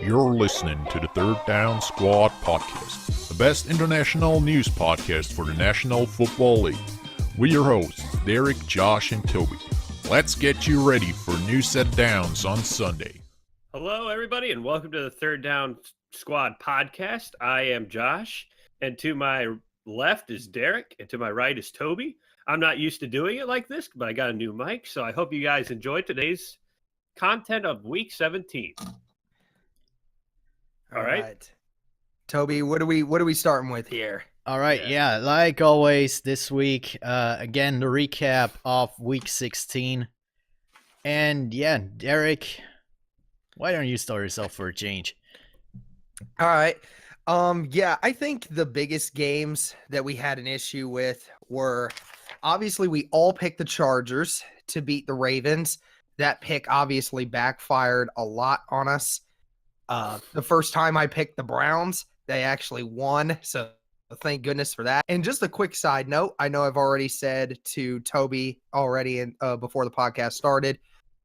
You're listening to the Third Down Squad podcast, the best international news podcast for the National Football League. We're your hosts, Derek, Josh, and Toby. Let's get you ready for a new set of downs on Sunday. Hello, everybody, and welcome to the Third Down Squad podcast. I am Josh, and to my left is Derek, and to my right is Toby. I'm not used to doing it like this, but I got a new mic, so I hope you guys enjoyed today's content of Week 17. All right. Toby, what are we starting with here? All right, yeah, like always this week, again, the recap of Week 16. And yeah, Derek, why don't you start yourself for a change? All right. Yeah, I think the biggest games that we had an issue with were, obviously, we all picked the Chargers to beat the Ravens. That pick obviously backfired a lot on us. The first time I picked the Browns, they actually won, so thank goodness for that. And just a quick side note, I know I've already said to Toby already before the podcast started,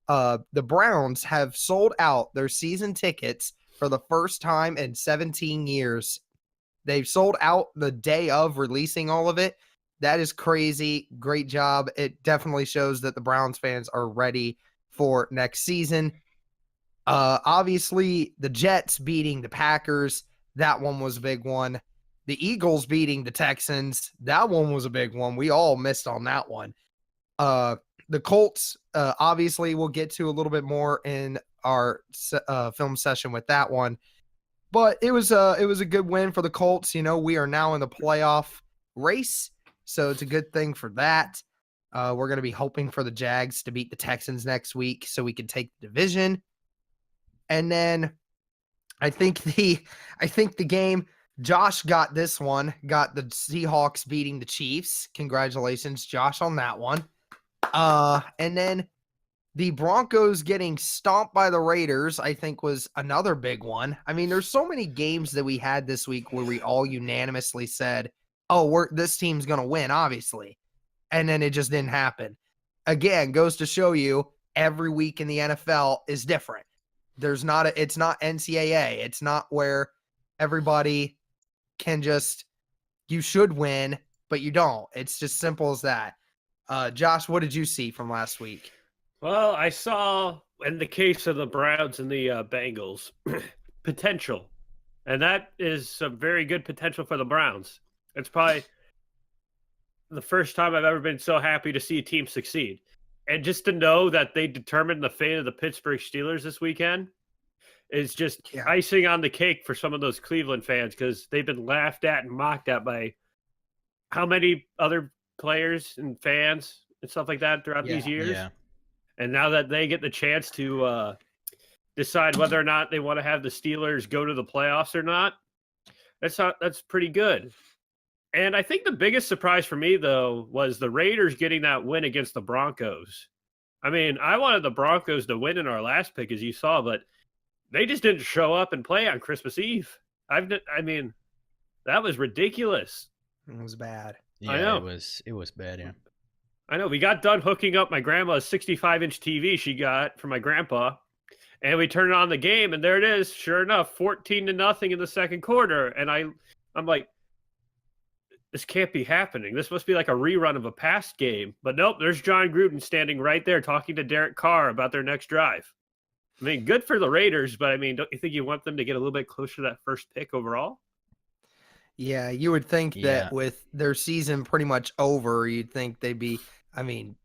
the Browns have sold out their season tickets for the first time in 17 years. They've sold out the day of releasing all of it. That is crazy. Great job. It definitely shows that the Browns fans are ready for next season. Obviously, the Jets beating the Packers, that one was a big one. The Eagles beating the Texans, that one was a big one. We all missed on that one. The Colts, obviously, we'll get to a little bit more in our film session with that one. But it was a good win for the Colts. You know, we are now in the playoff race, so it's a good thing for that. We're going to be hoping for the Jags to beat the Texans next week so we can take the division. And then I think the game, Josh got this one, got the Seahawks beating the Chiefs. Congratulations, Josh, on that one. And then the Broncos getting stomped by the Raiders, I think, was another big one. I mean, there's so many games that we had this week where we all unanimously said, oh, this team's going to win, obviously. And then it just didn't happen. Again, goes to show you every week in the NFL is different. It's not NCAA. It's not where everybody can you should win, but you don't. It's just simple as that. Josh, what did you see from last week? Well, I saw, in the case of the Browns and the Bengals, potential. And that is some very good potential for the Browns. It's probably the first time I've ever been so happy to see a team succeed. And just to know that they determined the fate of the Pittsburgh Steelers this weekend is just icing on the cake for some of those Cleveland fans, because they've been laughed at and mocked at by how many other players and fans and stuff like that throughout these years. Yeah. And now that they get the chance to decide whether or not they want to have the Steelers go to the playoffs or not, that's pretty good. And I think the biggest surprise for me, though, was the Raiders getting that win against the Broncos. I mean, I wanted the Broncos to win in our last pick, as you saw, but they just didn't show up and play on Christmas Eve. I mean, that was ridiculous. It was bad. Yeah, I know. It was bad, yeah. I know. We got done hooking up my grandma's 65-inch TV she got from my grandpa, and we turned on the game, and there it is. Sure enough, 14-0 in the second quarter. And I'm like, this can't be happening. This must be like a rerun of a past game. But nope, there's John Gruden standing right there talking to Derek Carr about their next drive. I mean, good for the Raiders, but I mean, don't you think you want them to get a little bit closer to that first pick overall? Yeah, you would think that with their season pretty much over, you'd think they'd be, I mean,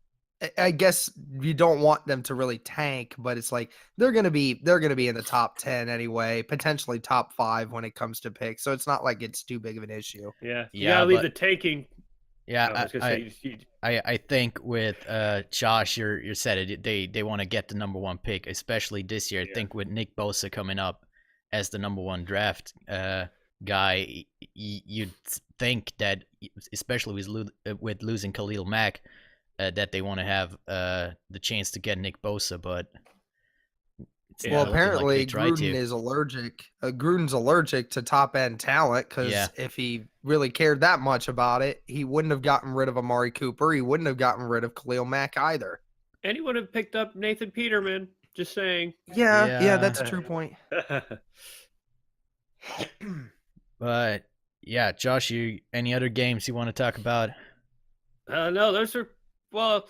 I guess you don't want them to really tank, but it's like they're going to be in the top 10 anyway, potentially top 5 when it comes to picks. So it's not like it's too big of an issue. Yeah. You got to leave the taking. Yeah, I think with Josh, you said it. They want to get the number 1 pick, especially this year. I think with Nick Bosa coming up as the number 1 draft guy, you'd think that, especially with losing Khalil Mack, that they want to have the chance to get Nick Bosa, but apparently like Gruden is allergic. Gruden's allergic to top end talent, because if he really cared that much about it, he wouldn't have gotten rid of Amari Cooper. He wouldn't have gotten rid of Khalil Mack either. And he would have picked up Nathan Peterman. Just saying. Yeah, that's a true point. But yeah, Josh, you any other games you want to talk about? No, those are well.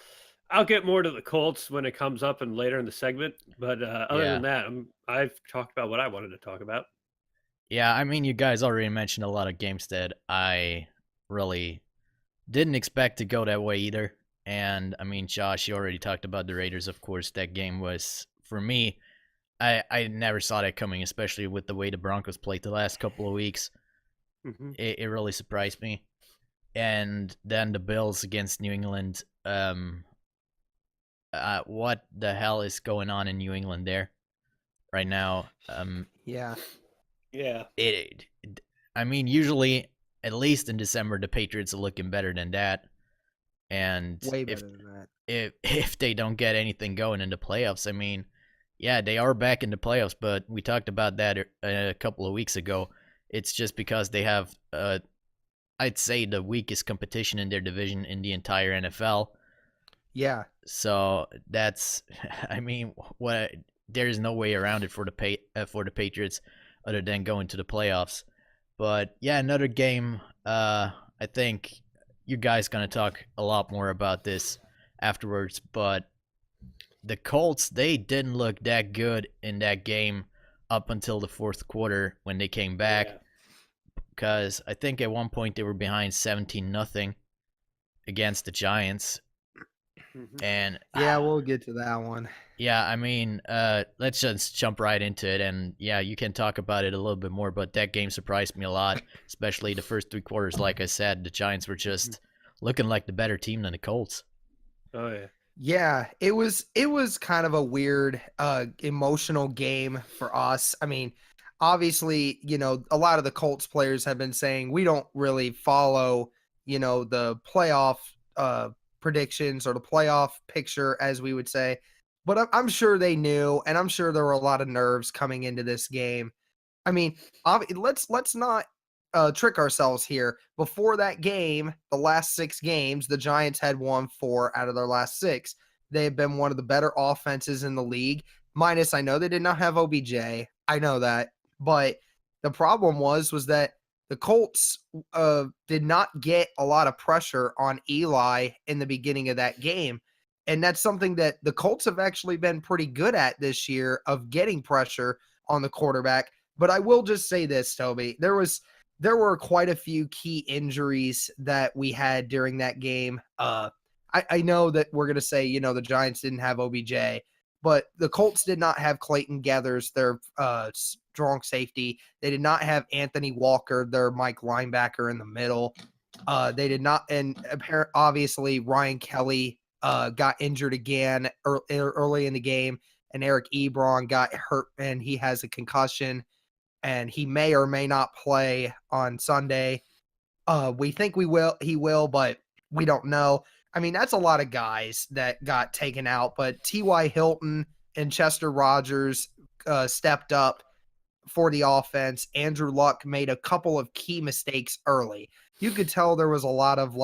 I'll get more to the Colts when it comes up and later in the segment. But other Yeah. than that, I've talked about what I wanted to talk about. Yeah, I mean, you guys already mentioned a lot of games that I really didn't expect to go that way either. And I mean, Josh, you already talked about the Raiders, of course. That game was, for me, I never saw that coming, especially with the way the Broncos played the last couple of weeks. Mm-hmm. It really surprised me. And then the Bills against New England. What the hell is going on in New England there right now? Yeah. I mean, usually, at least in December, the Patriots are looking better than that. And Way better than that. If they don't get anything going in the playoffs, I mean, yeah, they are back in the playoffs, but we talked about that a couple of weeks ago. It's just because they have, I'd say, the weakest competition in their division in the entire NFL. Yeah. So that's, I mean, there's no way around it for the Patriots other than going to the playoffs. But yeah, another game. I think you guys gonna talk a lot more about this afterwards. But the Colts, they didn't look that good in that game up until the fourth quarter when they came back. Because I think at one point they were behind 17-0 against the Giants. Mm-hmm. And yeah, we'll get to that one. Yeah, I mean, let's just jump right into it. And yeah, you can talk about it a little bit more, but that game surprised me a lot, especially the first three quarters. Like I said, the Giants were just looking like the better team than the Colts. Oh, yeah. Yeah, it was kind of a weird emotional game for us. I mean, obviously, a lot of the Colts players have been saying we don't really follow, the playoff predictions or the playoff picture, as we would say. But I'm sure they knew, and I'm sure there were a lot of nerves coming into this game. I mean, let's not trick ourselves here. Before that game, the last 6 games, the Giants had won 4 out of their last 6. They have been one of the better offenses in the league. Minus, I know they did not have OBJ. I know that. But the problem was that the Colts did not get a lot of pressure on Eli in the beginning of that game. And that's something that the Colts have actually been pretty good at this year, of getting pressure on the quarterback. But I will just say this, Toby. There were quite a few key injuries that we had during that game. I know that we're going to say, the Giants didn't have OBJ, but the Colts did not have Clayton Gathers, their strong safety. They did not have Anthony Walker, their Mike linebacker in the middle. They did not, and obviously Ryan Kelly got injured again early in the game, and Eric Ebron got hurt, and he has a concussion, and he may or may not play on Sunday. We think he will, but we don't know. I mean, that's a lot of guys that got taken out, but T.Y. Hilton and Chester Rogers stepped up for the offense. Andrew Luck made a couple of key mistakes early. You could tell there was a lot of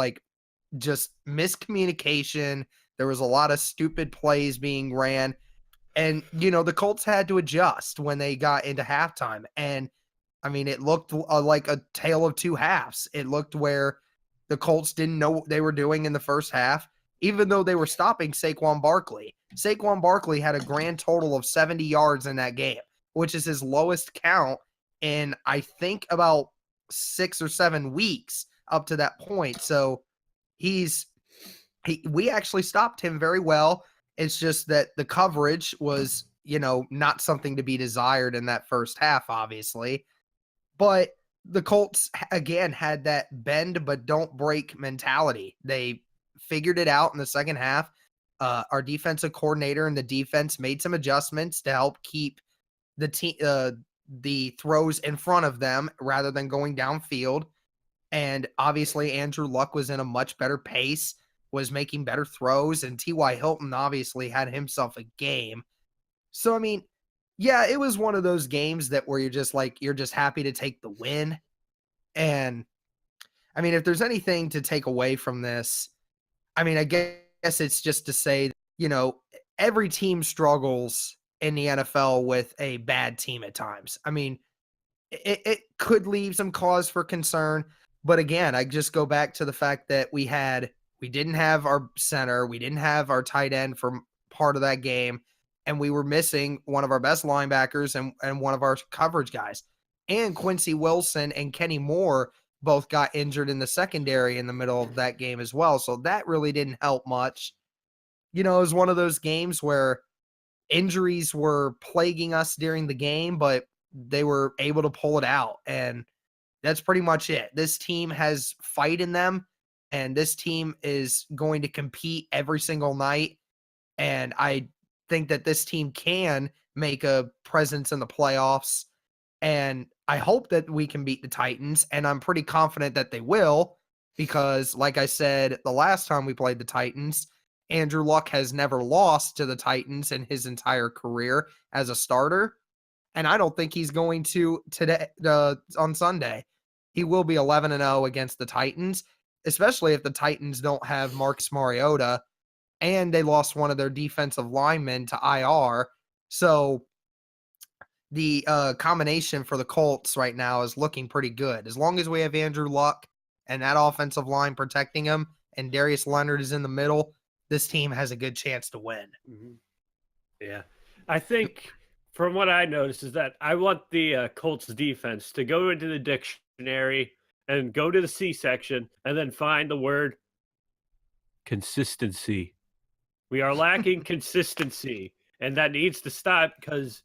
just miscommunication. There was a lot of stupid plays being ran. And, the Colts had to adjust when they got into halftime. And, I mean, it looked like a tale of two halves. It looked where the Colts didn't know what they were doing in the first half, even though they were stopping Saquon Barkley. Saquon Barkley had a grand total of 70 yards in that game, which is his lowest count in, I think, about 6 or 7 weeks up to that point. So we actually stopped him very well. It's just that the coverage was, not something to be desired in that first half, obviously. But the Colts, again, had that bend but don't break mentality. They figured it out in the second half. Our defensive coordinator and the defense made some adjustments to help keep the throws in front of them rather than going downfield. And obviously, Andrew Luck was in a much better pace, was making better throws, and T.Y. Hilton obviously had himself a game. So, I mean, yeah, it was one of those games that where you're just happy to take the win. And, I mean, if there's anything to take away from this, I mean, I guess it's just to say, every team struggles in the NFL with a bad team at times. I mean, it could leave some cause for concern. But again, I just go back to the fact that we didn't have our center, we didn't have our tight end for part of that game, and we were missing one of our best linebackers and one of our coverage guys. And Quincy Wilson and Kenny Moore both got injured in the secondary in the middle of that game as well. So that really didn't help much. It was one of those games where injuries were plaguing us during the game, but they were able to pull it out. And that's pretty much it. This team has fight in them, and this team is going to compete every single night. And I think that this team can make a presence in the playoffs. And I hope that we can beat the Titans. And I'm pretty confident that they will, because like I said, the last time we played the Titans, Andrew Luck has never lost to the Titans in his entire career as a starter. And I don't think he's going to today on Sunday. He will be 11-0 against the Titans, especially if the Titans don't have Marcus Mariota and they lost one of their defensive linemen to IR. So the combination for the Colts right now is looking pretty good. As long as we have Andrew Luck and that offensive line protecting him and Darius Leonard is in the middle, this team has a good chance to win. Mm-hmm. Yeah. I think from what I noticed is that I want the Colts defense to go into the dictionary and go to the C section and then find the word consistency. We are lacking consistency, and that needs to stop because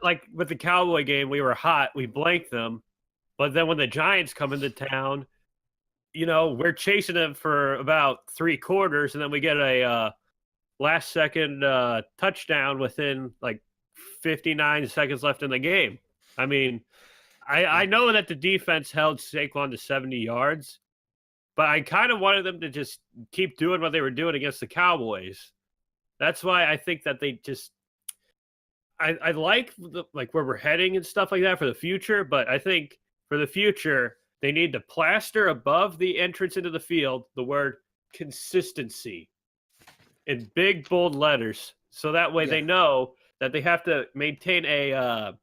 like with the Cowboy game, we were hot, we blanked them, but then when the Giants come into town, we're chasing them for about 3 quarters, and then we get a last second touchdown within like 59 seconds left in the game. I mean, I know that the defense held Saquon to 70 yards, but I kind of wanted them to just keep doing what they were doing against the Cowboys. That's why I think that they just I like where we're heading and stuff like that for the future, but I think for the future they need to plaster above the entrance into the field the word consistency in big bold letters, so that way they know that they have to maintain a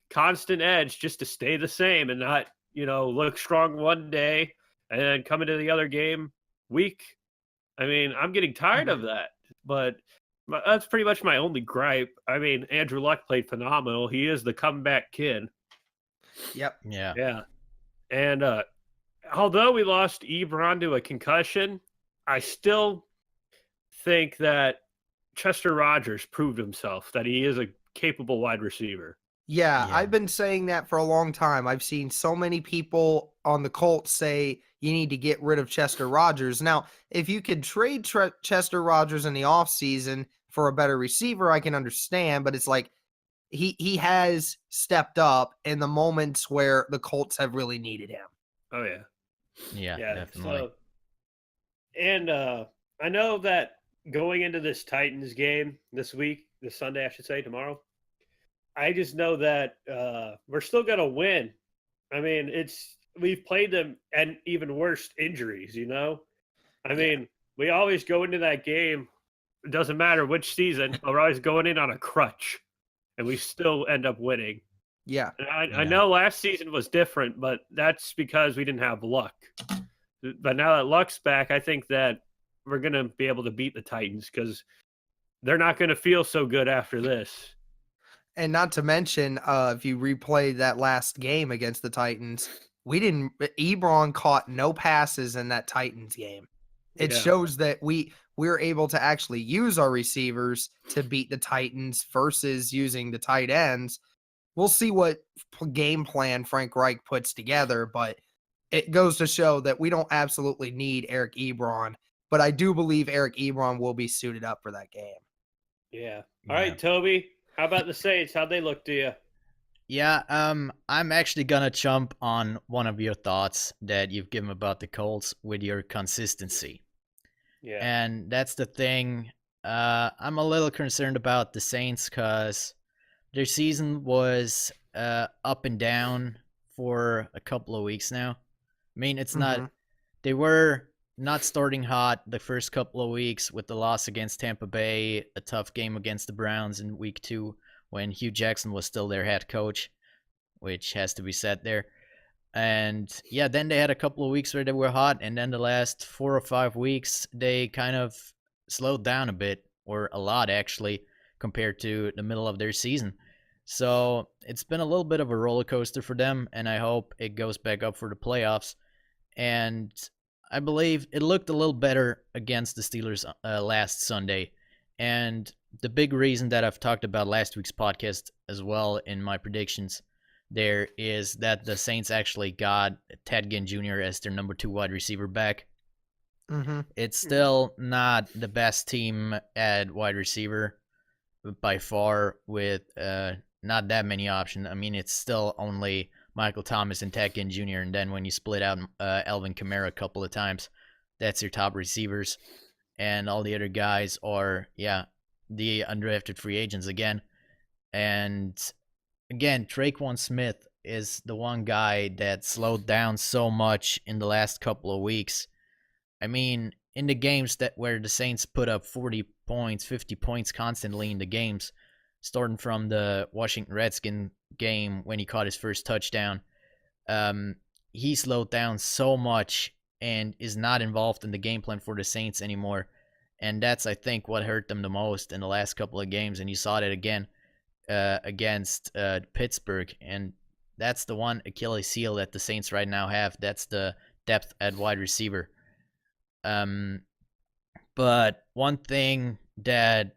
constant edge just to stay the same and not look strong one day and then come into the other game weak. I mean, I'm getting tired of that, but that's pretty much my only gripe. I mean, Andrew Luck played phenomenal. He is the comeback kid. Yep. Yeah. And although we lost Ebron to a concussion, I still think that Chester Rogers proved himself, that he is a capable wide receiver. Yeah, I've been saying that for a long time. I've seen so many people on the Colts say you need to get rid of Chester Rogers. Now, if you could trade Chester Rogers in the offseason for a better receiver, I can understand, but it's like he has stepped up in the moments where the Colts have really needed him. Oh, yeah. Yeah, definitely. So, and I know that going into this Titans game this Sunday, I should say, tomorrow, I just know that we're still going to win. I mean, we've played them and even worse injuries, I mean, we always go into that game. It doesn't matter which season, but we're always going in on a crutch, and we still end up winning. Yeah. And I know last season was different, but that's because we didn't have Luck. But now that Luck's back, I think that we're going to be able to beat the Titans because they're not going to feel so good after this. And not to mention, if you replay that last game against the Titans, Ebron caught no passes in that Titans game. It shows that we're able to actually use our receivers to beat the Titans versus using the tight ends. We'll see what game plan Frank Reich puts together, but it goes to show that we don't absolutely need Eric Ebron, but I do believe Eric Ebron will be suited up for that game. Yeah. All right, Toby. How about the Saints? How'd they look to you? Yeah, I'm actually gonna jump on one of your thoughts that you've given about the Colts with your consistency. Yeah. And that's the thing. I'm a little concerned about the Saints because their season was up and down for a couple of weeks now. I mean, it's not. They were not starting hot the first couple of weeks with the loss against Tampa Bay, a tough game against the Browns in week 2 when Hugh Jackson was still their head coach, which has to be said there. And yeah, then they had a couple of weeks where they were hot, and then the last 4 or 5 weeks they kind of slowed down a bit, or a lot actually, compared to the middle of their season. So it's been a little bit of a roller coaster for them, and I hope it goes back up for the playoffs. And I believe it looked a little better against the Steelers last Sunday. And the big reason that I've talked about last week's podcast as well in my predictions there is that the Saints actually got Ted Ginn Jr. as their number 2 wide receiver back. Mm-hmm. It's still not the best team at wide receiver by far, with not that many options. I mean, it's still only Michael Thomas and Ted Ginn Jr., and then when you split out Alvin Kamara a couple of times, that's your top receivers. And all the other guys are, the undrafted free agents again. And again, Traquan Smith is the one guy that slowed down so much in the last couple of weeks. I mean, in the games where the Saints put up 40 points, 50 points constantly in the games, starting from the Washington Redskins game when he caught his first touchdown, he slowed down so much and is not involved in the game plan for the Saints anymore. And that's, I think, what hurt them the most in the last couple of games. And you saw that again against Pittsburgh. And that's the one Achilles heel that the Saints right now have. That's the depth at wide receiver. But one thing that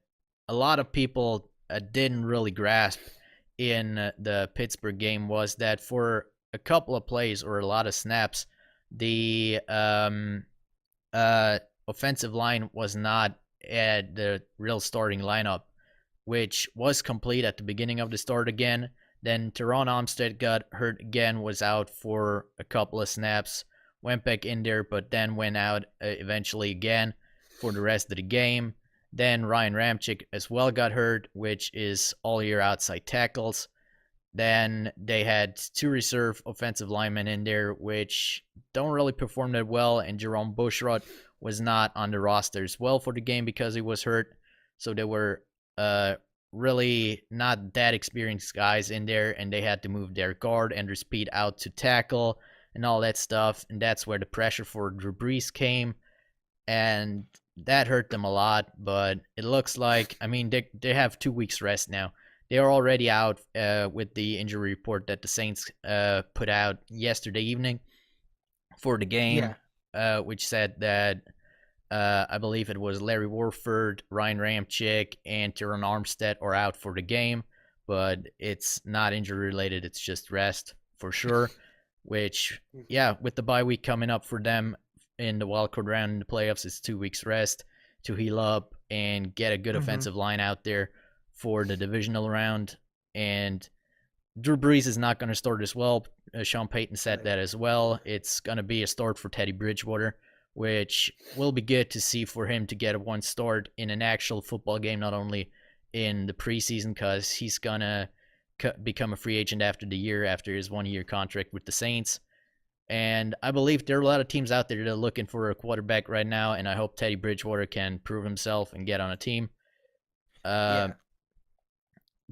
a lot of people didn't really grasp in the Pittsburgh game was that for a couple of plays or a lot of snaps, the offensive line was not at the real starting lineup, which was complete at the beginning of the start again. Then Teron Armstead got hurt again, was out for a couple of snaps, went back in there, but then went out eventually again for the rest of the game. Then Ryan Ramczyk as well got hurt, which is all your outside tackles. Then they had 2 reserve offensive linemen in there, which don't really perform that well, and Jerome Bushrod was not on the roster as well for the game because he was hurt. So they were really not that experienced guys in there, and they had to move their guard and their speed out to tackle and all that stuff. And that's where the pressure for Drew Brees came, and that hurt them a lot. But it looks like, I mean, they have 2 weeks rest now. They are already out with the injury report that the Saints put out yesterday evening for the game, which said that I believe it was Larry Warford, Ryan Ramczyk, and Teron Armstead are out for the game, but it's not injury related. It's just rest for sure, which, with the bye week coming up for them in the wildcard round in the playoffs, it's 2 weeks rest to heal up and get a good offensive line out there for the divisional round. And Drew Brees is not going to start as well. Sean Payton said that as well. It's going to be a start for Teddy Bridgewater, which will be good to see for him to get a 1 start in an actual football game, not only in the preseason, because he's going to become a free agent after his 1-year contract with the Saints. And I believe there are a lot of teams out there that are looking for a quarterback right now, and I hope Teddy Bridgewater can prove himself and get on a team.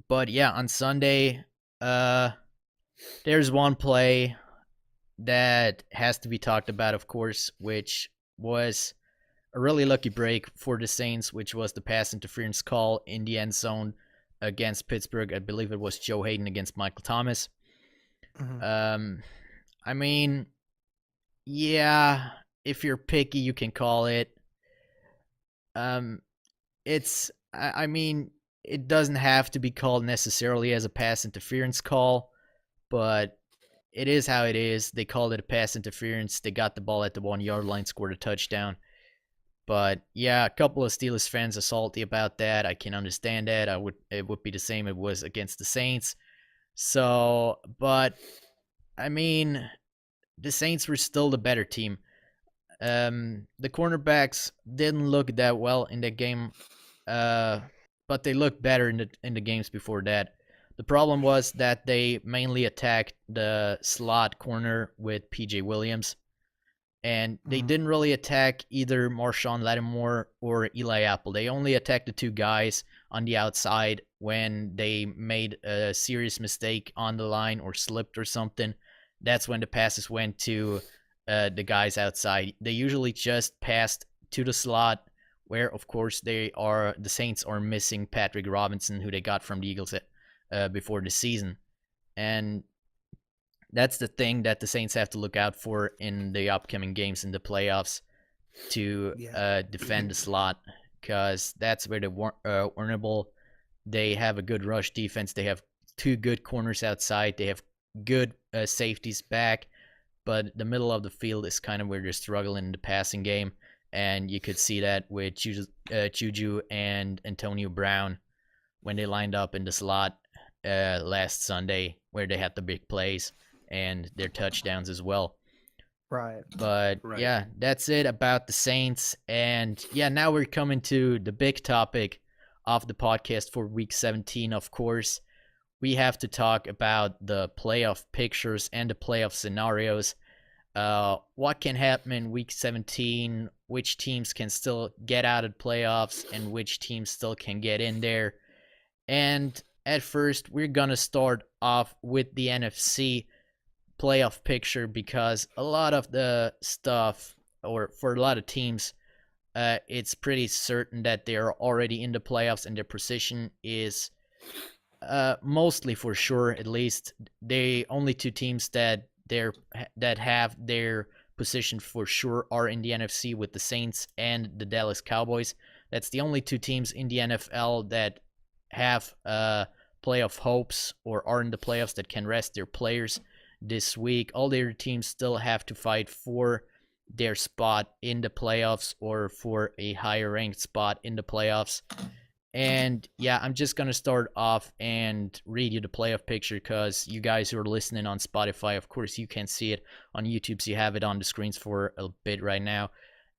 But on Sunday, there's one play that has to be talked about, of course, which was a really lucky break for the Saints, which was the pass interference call in the end zone against Pittsburgh. I believe it was Joe Hayden against Michael Thomas. I mean, if you're picky, you can call it. It doesn't have to be called necessarily as a pass interference call, but it is how it is. They called it a pass interference. They got the ball at the 1-yard line, scored a touchdown. But a couple of Steelers fans are salty about that. I can understand that. It would be the same if it was against the Saints. So, but I mean, the Saints were still the better team. The cornerbacks didn't look that well in that game, but they looked better in the games before that. The problem was that they mainly attacked the slot corner with P.J. Williams, And they didn't really attack either Marshawn Lattimore or Eli Apple. They only attacked the two guys on the outside when they made a serious mistake on the line or slipped or something. That's when the passes went to the guys outside. They usually just passed to the slot, where of course the Saints are missing Patrick Robinson, who they got from the Eagles before the season. And that's the thing that the Saints have to look out for in the upcoming games in the playoffs to defend the slot, because that's where they're vulnerable. They have a good rush defense. They have two good corners outside. They have good safeties back, but the middle of the field is kind of where they're struggling in the passing game, and you could see that with Juju and Antonio Brown when they lined up in the slot last Sunday, where they had the big plays and their touchdowns as well. Right. But yeah, that's it about the Saints. And yeah, now we're coming to the big topic of the podcast for week 17. Of course, we have to talk about the playoff pictures and the playoff scenarios. What can happen in week 17, which teams can still get out of playoffs, and which teams still can get in there. And at first, we're going to start off with the NFC playoff picture, because a lot of the stuff, or for a lot of teams, it's pretty certain that they're already in the playoffs, and their position is mostly for sure. At least the only two teams that have their position for sure are in the NFC, with the Saints and the Dallas Cowboys. That's the only two teams in the NFL that have playoff hopes or are in the playoffs that can rest their players this week. All their teams still have to fight for their spot in the playoffs or for a higher ranked spot in the playoffs. And yeah, I'm just going to start off and read you the playoff picture, because you guys who are listening on Spotify, of course, you can see it on YouTube, so you have it on the screens for a bit right now.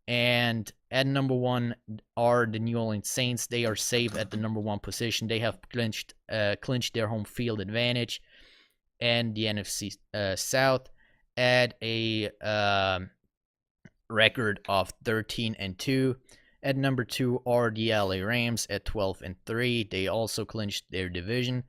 And at number 1 are the New Orleans Saints. They are safe at the number 1 position. They have clinched their home field advantage and the NFC South at a record of 13-2. At number 2 are the LA Rams at 12-3. They also clinched their division.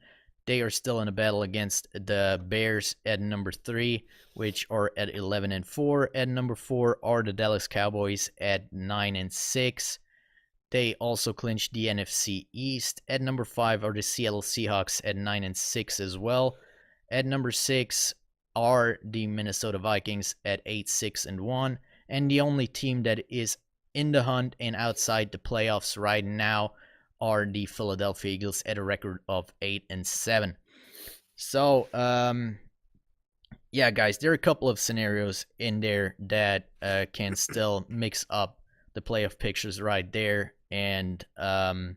They are still in a battle against the Bears at number 3, which are at 11-4. At number 4 are the Dallas Cowboys at 9-6. They also clinched the NFC East. At number 5 are the Seattle Seahawks at 9-6 as well. At number 6 are the Minnesota Vikings at 8-6-1. And the only team that is in the hunt and outside the playoffs right now are the Philadelphia Eagles at a record of 8-7. So, yeah, guys, there are a couple of scenarios in there that can still mix up the playoff pictures right there. And do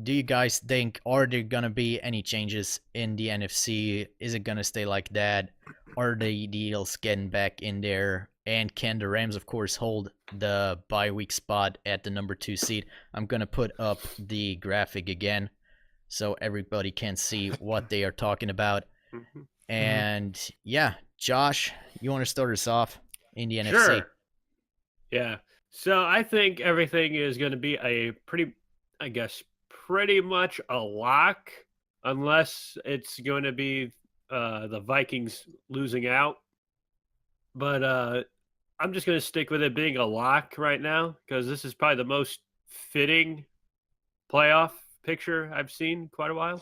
you guys think, are there gonna be any changes in the NFC? Is it gonna stay like that? Are the Eagles getting back in there? And can the Rams, of course, hold the bye week spot at the number 2 seed? I'm gonna put up the graphic again so everybody can see what they are talking about. And yeah, Josh, you want to start us off in the NFC? Sure. Yeah. So I think everything is going to be pretty much a lock, unless it's going to be the Vikings losing out. But I'm just going to stick with it being a lock right now, because this is probably the most fitting playoff picture I've seen in quite a while.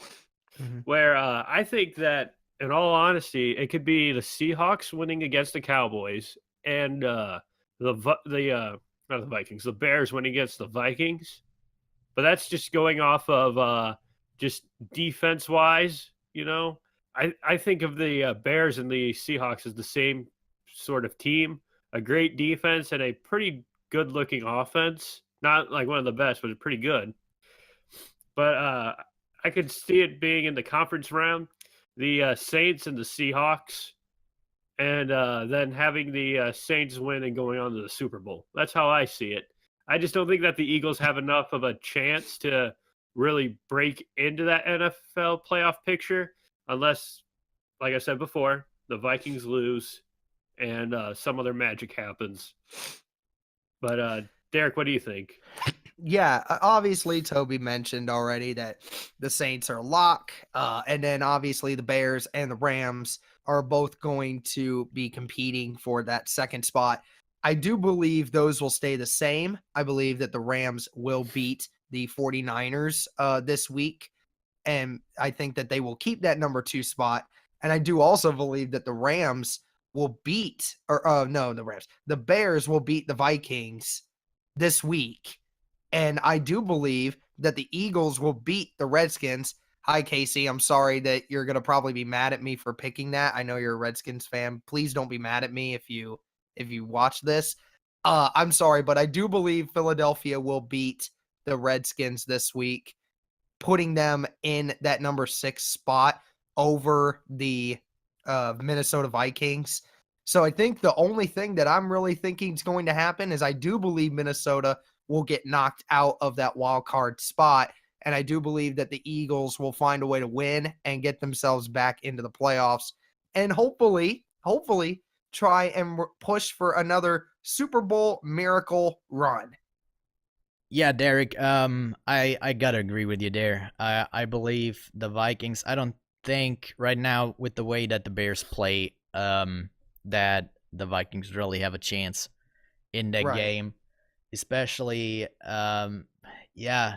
Where I think that, in all honesty, it could be the Seahawks winning against the Cowboys, and not the Vikings, the Bears winning against the Vikings. But that's just going off of just defense-wise, you know. I think of the Bears and the Seahawks as the same sort of team. A great defense and a pretty good-looking offense. Not like one of the best, but pretty good. But I could see it being in the conference round, the Saints and the Seahawks, and then having the Saints win and going on to the Super Bowl. That's how I see it. I just don't think that the Eagles have enough of a chance to really break into that NFL playoff picture unless, like I said before, the Vikings lose and some other magic happens. But Derek, what do you think? Yeah, obviously Toby mentioned already that the Saints are a lock, and then obviously the Bears and the Rams are both going to be competing for that second spot. I do believe those will stay the same. I believe that the Rams will beat the 49ers this week, and I think that they will keep that number 2 spot. And I do also believe that the Rams will beat, or no, the Bears will beat the Vikings this week. And I do believe that the Eagles will beat the Redskins. Hi, Casey. I'm sorry that you're going to probably be mad at me for picking that. I know you're a Redskins fan. Please don't be mad at me if you watch this. I'm sorry, but I do believe Philadelphia will beat the Redskins this week, putting them in that number 6 spot over the Minnesota Vikings. So I think the only thing that I'm really thinking is going to happen is I do believe Minnesota will get knocked out of that wild card spot. And I do believe that the Eagles will find a way to win and get themselves back into the playoffs and hopefully try and push for another Super Bowl miracle run. Yeah, Derek, I gotta agree with you there. I believe the Vikings. I don't think right now with the way that the Bears play, that the Vikings really have a chance in that game. Especially, yeah,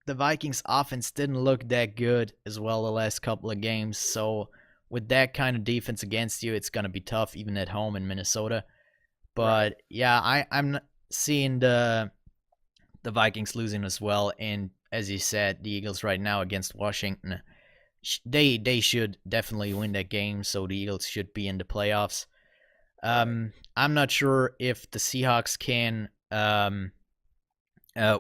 the Vikings offense didn't look that good as well the last couple of games. So with that kind of defense against you, it's gonna be tough even at home in Minnesota. But yeah, I'm seeing the Vikings losing as well, and as you said, the Eagles right now against Washington, they should definitely win that game, so the Eagles should be in the playoffs. I'm not sure if the Seahawks can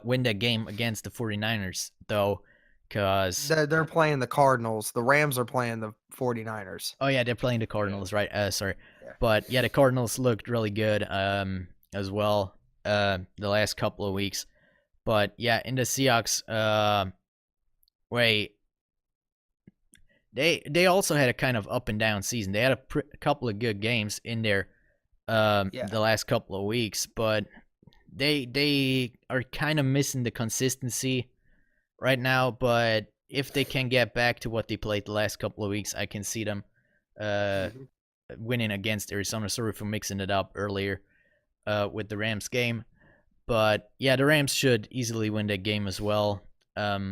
win that game against the 49ers, though, because they're playing the Cardinals. The Rams are playing the 49ers. Oh, yeah, they're playing the Cardinals, right? Sorry. Yeah. But, yeah, the Cardinals looked really good as well the last couple of weeks. But yeah, in the Seahawks way, they also had a kind of up and down season. They had a couple of good games in there the last couple of weeks, but they are kind of missing the consistency right now. But if they can get back to what they played the last couple of weeks, I can see them winning against Arizona. Sorry for mixing it up earlier with the Rams game. But yeah, the Rams should easily win that game as well.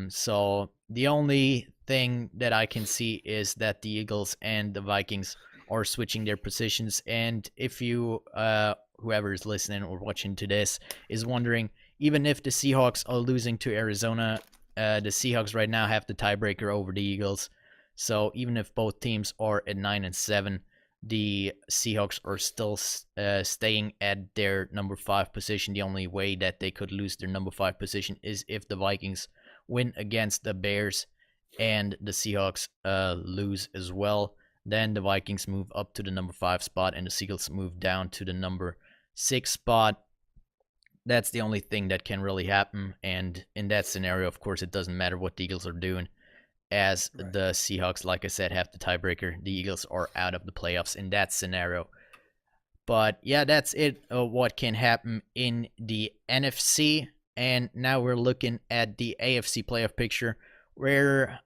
So the only thing that I can see is that the Eagles and the Vikings are switching their positions. And if you, whoever is listening or watching to this, is wondering, even if the Seahawks are losing to Arizona, the Seahawks right now have the tiebreaker over the Eagles. So even if both teams are at 9-7, the Seahawks are still staying at their number 5 position. The only way that they could lose their number 5 position is if the Vikings win against the Bears and the Seahawks lose as well. Then the Vikings move up to the number 5 spot and the Seagulls move down to the number 6 spot. That's the only thing that can really happen. And in that scenario, of course, it doesn't matter what the Eagles are doing, as the Seahawks, like I said, have the tiebreaker. The Eagles are out of the playoffs in that scenario. But yeah, that's it, what can happen in the NFC. And now we're looking at the AFC playoff picture, where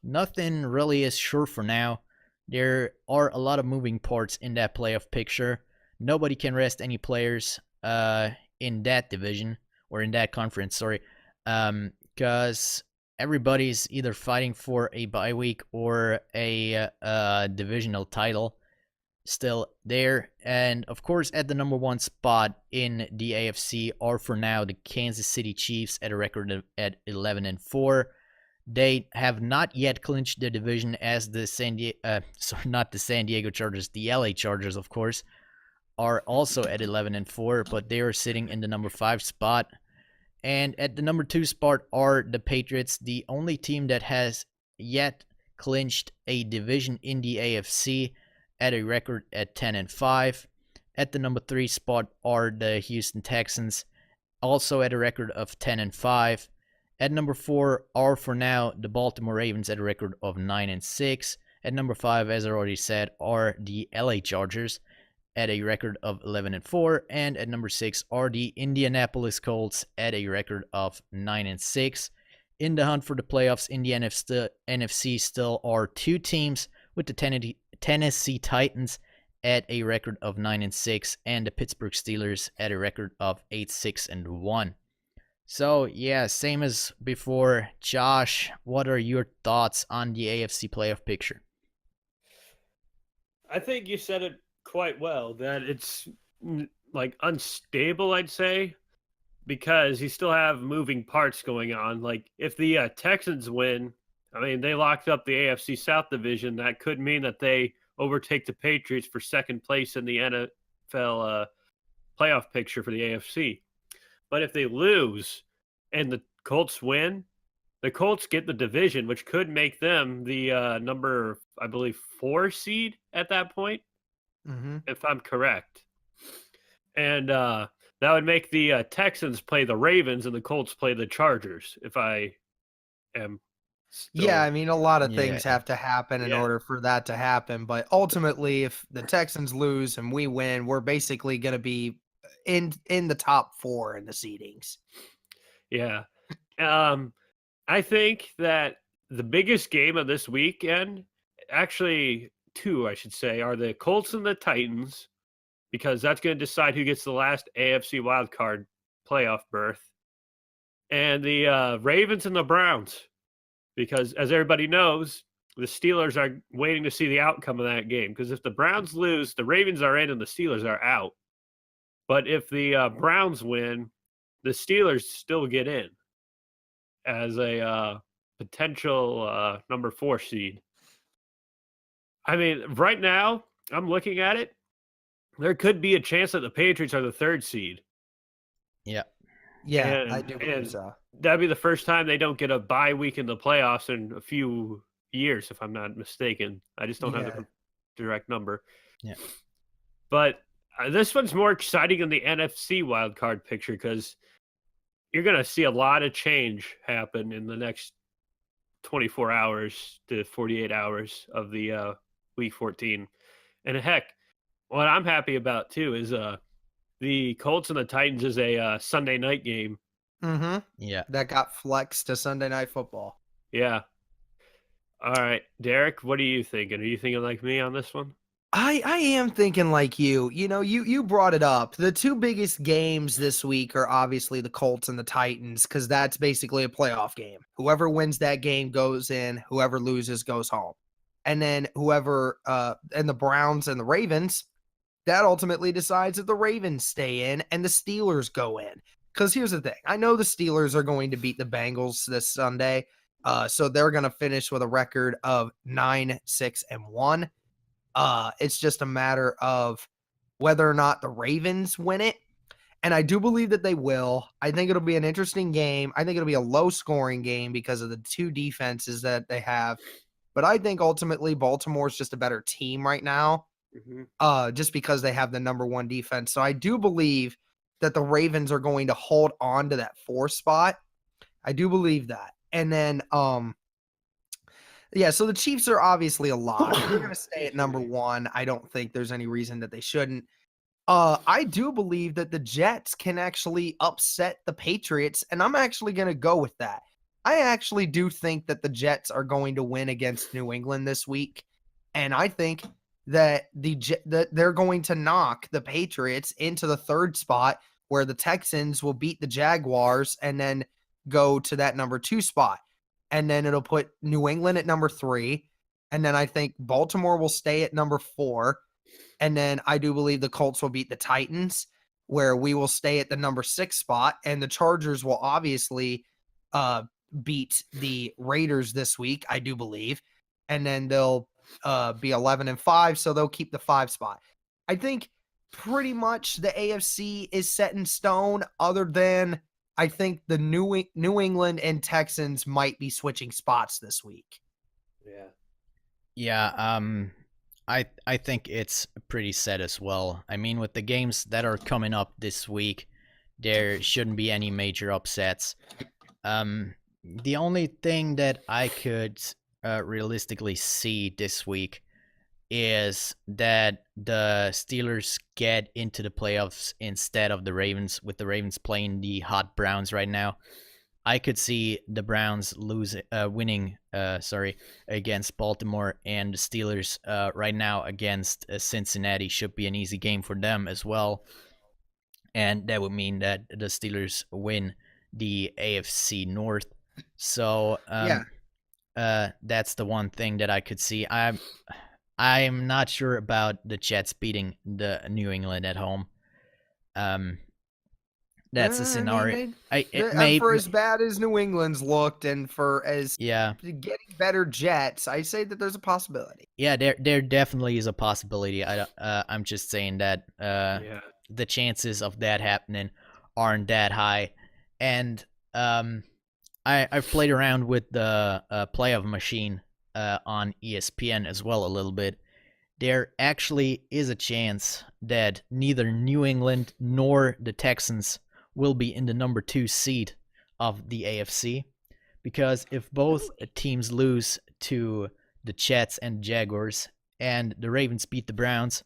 nothing really is sure for now. There are a lot of moving parts in that playoff picture. Nobody can rest any players in that division, or in that conference, sorry, because everybody's either fighting for a bye week or a divisional title still there. And of course, at the number 1 spot in the AFC are for now the Kansas City Chiefs at a record at 11-4. They have not yet clinched the division, as the not the San Diego Chargers, the LA Chargers, of course, are also at 11-4, but they are sitting in the number 5 spot. And at the number 2 spot are the Patriots, the only team that has yet clinched a division in the AFC, at a record at 10-5. At the number 3 spot are the Houston Texans, also at a record of 10-5. At number 4 are for now the Baltimore Ravens at a record of 9-6. At number 5, as I already said, are the LA Chargers at a record of 11-4, and at number 6 are the Indianapolis Colts at a record of 9-6. In the hunt for the playoffs in the NFC still are 2 teams, with the Tennessee Titans at a record of 9-6 and the Pittsburgh Steelers at a record of 8-6-1. So yeah, same as before. Josh, what are your thoughts on the AFC playoff picture? I think you said it quite well, that it's like unstable, I'd say, because you still have moving parts going on. Like if the Texans win, I mean, they locked up the AFC South division. That could mean that they overtake the Patriots for second place in the NFL playoff picture for the AFC. But if they lose and the Colts win, the Colts get the division, which could make them the number, I believe, 4 seed at that point, if I'm correct. And that would make the Texans play the Ravens and the Colts play the Chargers, if I am still... Yeah, I mean, a lot of things have to happen in order for that to happen. But ultimately, if the Texans lose and we win, we're basically going to be in the top 4 in the seedings. Yeah. I think that the biggest game of this weekend, actually 2, I should say, are the Colts and the Titans, because that's going to decide who gets the last AFC wildcard playoff berth, and the Ravens and the Browns, because as everybody knows, the Steelers are waiting to see the outcome of that game, because if the Browns lose, the Ravens are in and the Steelers are out. But if the Browns win, the Steelers still get in as a potential number 4 seed. I mean, right now, I'm looking at it. There could be a chance that the Patriots are the 3rd seed. Yeah, I do believe so. That'd be the first time they don't get a bye week in the playoffs in a few years, if I'm not mistaken. I just don't have the direct number. Yeah. But this one's more exciting than the NFC wildcard picture, because you're going to see a lot of change happen in the next 24 hours to 48 hours of the Week 14. And heck, what I'm happy about, too, is the Colts and the Titans is a Sunday night game. Yeah. That got flexed to Sunday Night Football. Yeah. All right, Derek, what are you thinking? Are you thinking like me on this one? I am thinking like you. You know, you brought it up. The 2 biggest games this week are obviously the Colts and the Titans, because that's basically a playoff game. Whoever wins that game goes in. Whoever loses goes home. And then whoever and the Browns and the Ravens, that ultimately decides if the Ravens stay in and the Steelers go in. Because here's the thing. I know the Steelers are going to beat the Bengals this Sunday. So they're going to finish with a record of 9-6-1. It's just a matter of whether or not the Ravens win it. And I do believe that they will. I think it'll be an interesting game. I think it'll be a low-scoring game because of the 2 defenses that they have. But I think ultimately Baltimore's just a better team right now, just because they have the number 1 defense. So I do believe that the Ravens are going to hold on to that 4 spot. I do believe that. And then, so the Chiefs are obviously a lock. They're going to stay at number 1. I don't think there's any reason that they shouldn't. I do believe that the Jets can actually upset the Patriots, and I'm actually going to go with that. I actually do think that the Jets are going to win against New England this week, and I think that that they're going to knock the Patriots into the 3rd spot, where the Texans will beat the Jaguars and then go to that number 2 spot. And then it'll put New England at number 3. And then I think Baltimore will stay at number 4. And then I do believe the Colts will beat the Titans, where we will stay at the number 6 spot. And the Chargers will obviously beat the Raiders this week, I do believe. And then they'll be 11-5, so they'll keep the 5 spot. I think pretty much the AFC is set in stone, other than I think the New England and Texans might be switching spots this week. Yeah, I think it's pretty set as well. I mean, with the games that are coming up this week, there shouldn't be any major upsets. The only thing that I could realistically see this week is that the Steelers get into the playoffs instead of the Ravens, with the Ravens playing the hot Browns right now. I could see the Browns winning against Baltimore, and the Steelers right now against Cincinnati should be an easy game for them as well. And that would mean that the Steelers win the AFC North. So that's the one thing that I could see. I'm not sure about the Jets beating the New England at home. That's a scenario. For as bad as New England's looked, and for as getting better Jets, I say that there's a possibility. Yeah, there definitely is a possibility. I'm just saying that the chances of that happening aren't that high, and I've played around with the playoff machine on ESPN as well a little bit. There actually is a chance that neither New England nor the Texans will be in the number 2 seed of the AFC, because if both teams lose to the Jets and Jaguars and the Ravens beat the Browns,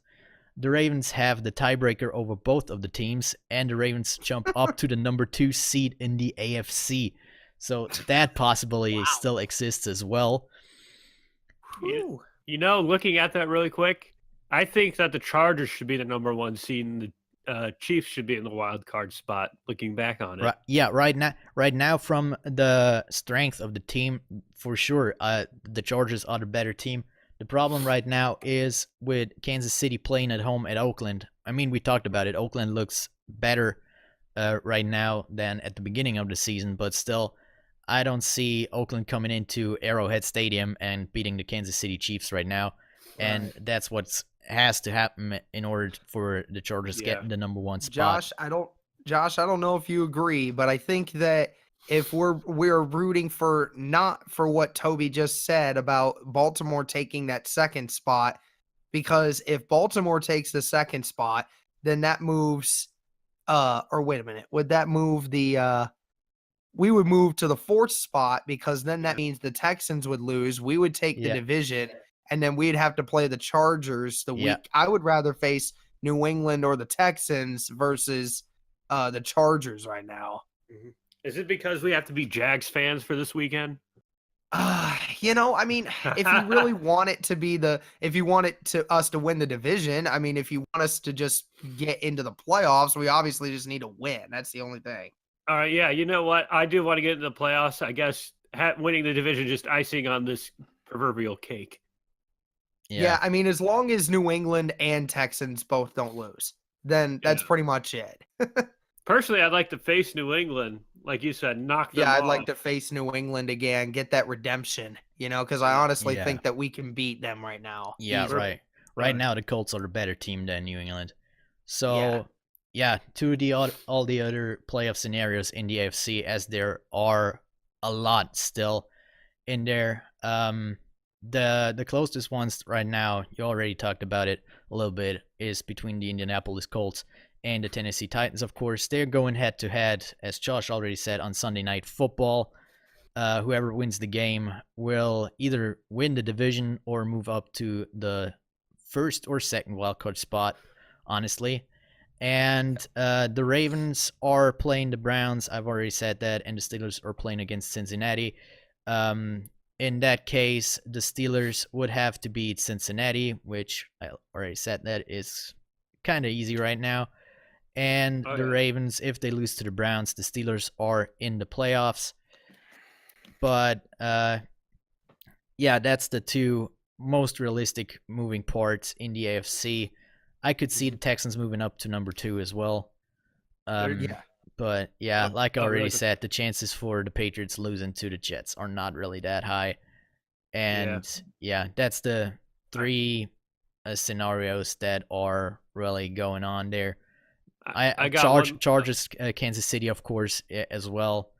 the Ravens have the tiebreaker over both of the teams, and the Ravens jump up to the number 2 seed in the AFC. So that possibility still exists as well. You know, looking at that really quick, I think that the Chargers should be the number 1 seed, and the Chiefs should be in the wild card spot. Looking back on it, right now, from the strength of the team, for sure, the Chargers are the better team. The problem right now is with Kansas City playing at home at Oakland. I mean, we talked about it. Oakland looks better right now than at the beginning of the season, but still, I don't see Oakland coming into Arrowhead Stadium and beating the Kansas City Chiefs right now, and that's what has to happen in order for the Chargers to get in the number 1 spot. Josh, I don't know if you agree, but I think that if we're rooting not for what Toby just said about Baltimore taking that 2nd spot, because if Baltimore takes the 2nd spot, then that moves or wait a minute, would that move we would move to the 4th spot, because then that means the Texans would lose. We would take the division, and then we'd have to play the Chargers the week. I would rather face New England or the Texans versus the Chargers right now. Mm-hmm. Is it because we have to be Jags fans for this weekend? I mean, if you really want it to be if you want us to win the division, I mean, if you want us to just get into the playoffs, we obviously just need to win. That's the only thing. All right, yeah, you know what? I do want to get into the playoffs. I guess winning the division just icing on this proverbial cake. Yeah, I mean, as long as New England and Texans both don't lose, then that's pretty much it. Personally, I'd like to face New England, like you said, knock them off. I'd like to face New England again, get that redemption, because I honestly think that we can beat them right now. Yeah, easily. Right now, the Colts are a better team than New England. So, to all the other playoff scenarios in the AFC, as there are a lot still in there. The closest ones right now, you already talked about it a little bit, is between the Indianapolis Colts and the Tennessee Titans. Of course, they're going head to head, as Josh already said, on Sunday Night Football. Whoever wins the game will either win the division or move up to the 1st or 2nd wildcard spot, honestly. And the Ravens are playing the Browns. I've already said that. And the Steelers are playing against Cincinnati. In that case, the Steelers would have to beat Cincinnati, which I already said that is kind of easy right now. And the Ravens, if they lose to the Browns, the Steelers are in the playoffs. But, that's the 2 most realistic moving parts in the AFC. I could see the Texans moving up to number 2 as well. But, like I already said, the chances for the Patriots losing to the Jets are not really that high. And, that's the 3 scenarios that are really going on there. Chargers, Kansas City, of course, as well.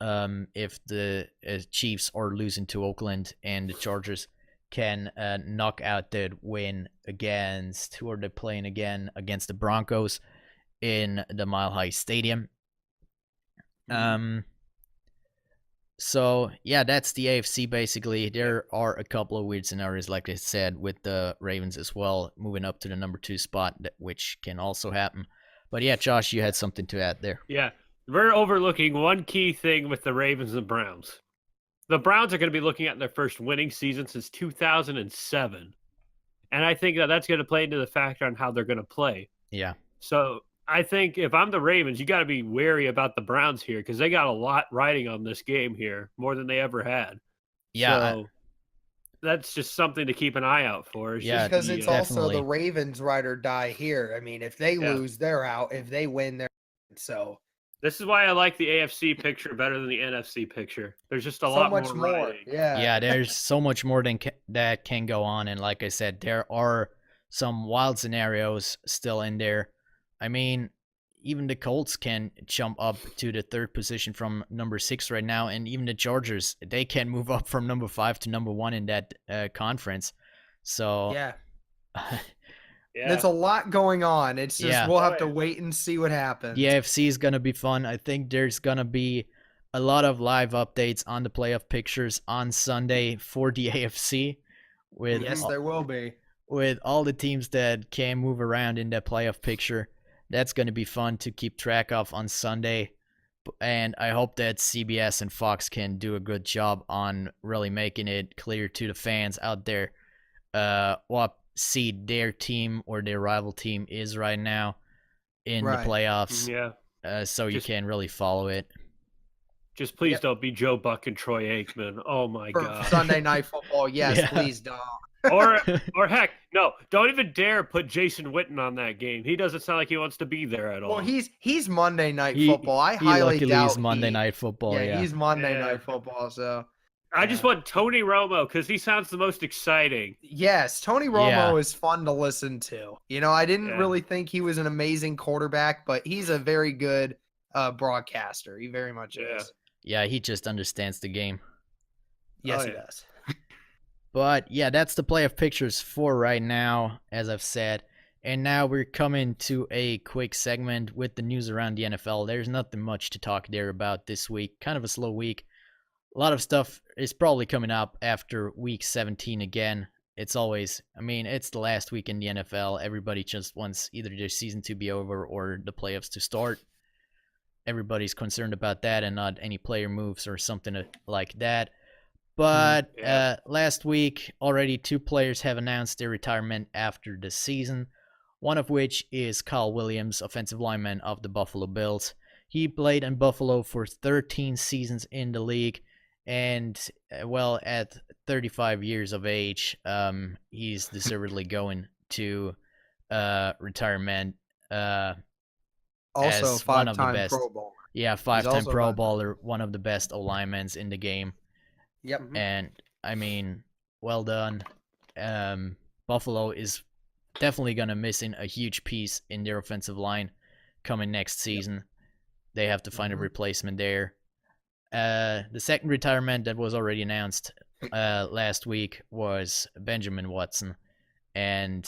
If the Chiefs are losing to Oakland and the Chargers can knock out that win against, who are they playing again? Against the Broncos in the Mile High Stadium. So yeah, that's the AFC basically. There are a couple of weird scenarios, like I said, with the Ravens as well, moving up to the number 2 spot, which can also happen. But yeah, Josh, you had something to add there. Yeah, we're overlooking one key thing with the Ravens and Browns. The Browns are going to be looking at their first winning season since 2007. And I think that that's going to play into the factor on how they're going to play. Yeah. So I think if I'm the Ravens, you got to be wary about the Browns here because they got a lot riding on this game here, more than they ever had. Yeah. So that's just something to keep an eye out for. Yeah, because it's definitely. also the Ravens ride or die here. I mean, if they lose, they're out. If they win, they're in. So this is why I like the AFC picture better than the NFC picture. There's just a so lot much more more. riding. Yeah. There's so much more than that can go on, and like I said, there are some wild scenarios still in there. I mean, even the Colts can jump up to the 3rd position from number 6 right now, and even the Chargers, they can move up from number 5 to number 1 in that conference. So Yeah. Yeah. There's a lot going on. It's just we'll have to yeah. wait and see what happens. The AFC is going to be fun. I think there's going to be a lot of live updates on the playoff pictures on Sunday for the AFC. Yes, there will be. With all the teams that can move around in that playoff picture. That's going to be fun to keep track of on Sunday. And I hope that CBS and Fox can do a good job on really making it clear to the fans out there what seed their team or their rival team is right now in the playoffs. Yeah. So you can really follow it. Just please don't be Joe Buck and Troy Aikman. Oh my God. Sunday Night Football, yes, please don't. or heck, no, don't even dare put Jason Witten on that game. He doesn't sound like he wants to be there at all. Well, he's Monday Night Football. I highly doubt he's Monday Night Football. Yeah, he's Monday Night Football. So I just want Tony Romo because he sounds the most exciting. Yes, Tony Romo is fun to listen to. You know, I didn't really think he was an amazing quarterback, but he's a very good broadcaster. He very much is. Yeah, he just understands the game. Yes, he does. But yeah, that's the playoff pictures for right now, as I've said. And now we're coming to a quick segment with the news around the NFL. There's nothing much to talk there about this week. Kind of a slow week. A lot of stuff is probably coming up after week 17 again. It's always, I mean, it's the last week in the NFL. Everybody just wants either their season to be over or the playoffs to start. Everybody's concerned about that and not any player moves or something like that. But last week, already 2 players have announced their retirement after the season, one of which is Kyle Williams, offensive lineman of the Buffalo Bills. He played in Buffalo for 13 seasons in the league, and, well, at 35 years of age, he's deservedly going to retirement. Also, as one of the 5-time best. Pro Bowler. Yeah, 5-time Pro Bowler, one of the best O-linemen in the game. Yep. And, I mean, well done. Buffalo is definitely going to miss a huge piece in their offensive line coming next season. They have to find a replacement there. The second retirement that was already announced last week was Benjamin Watson. And,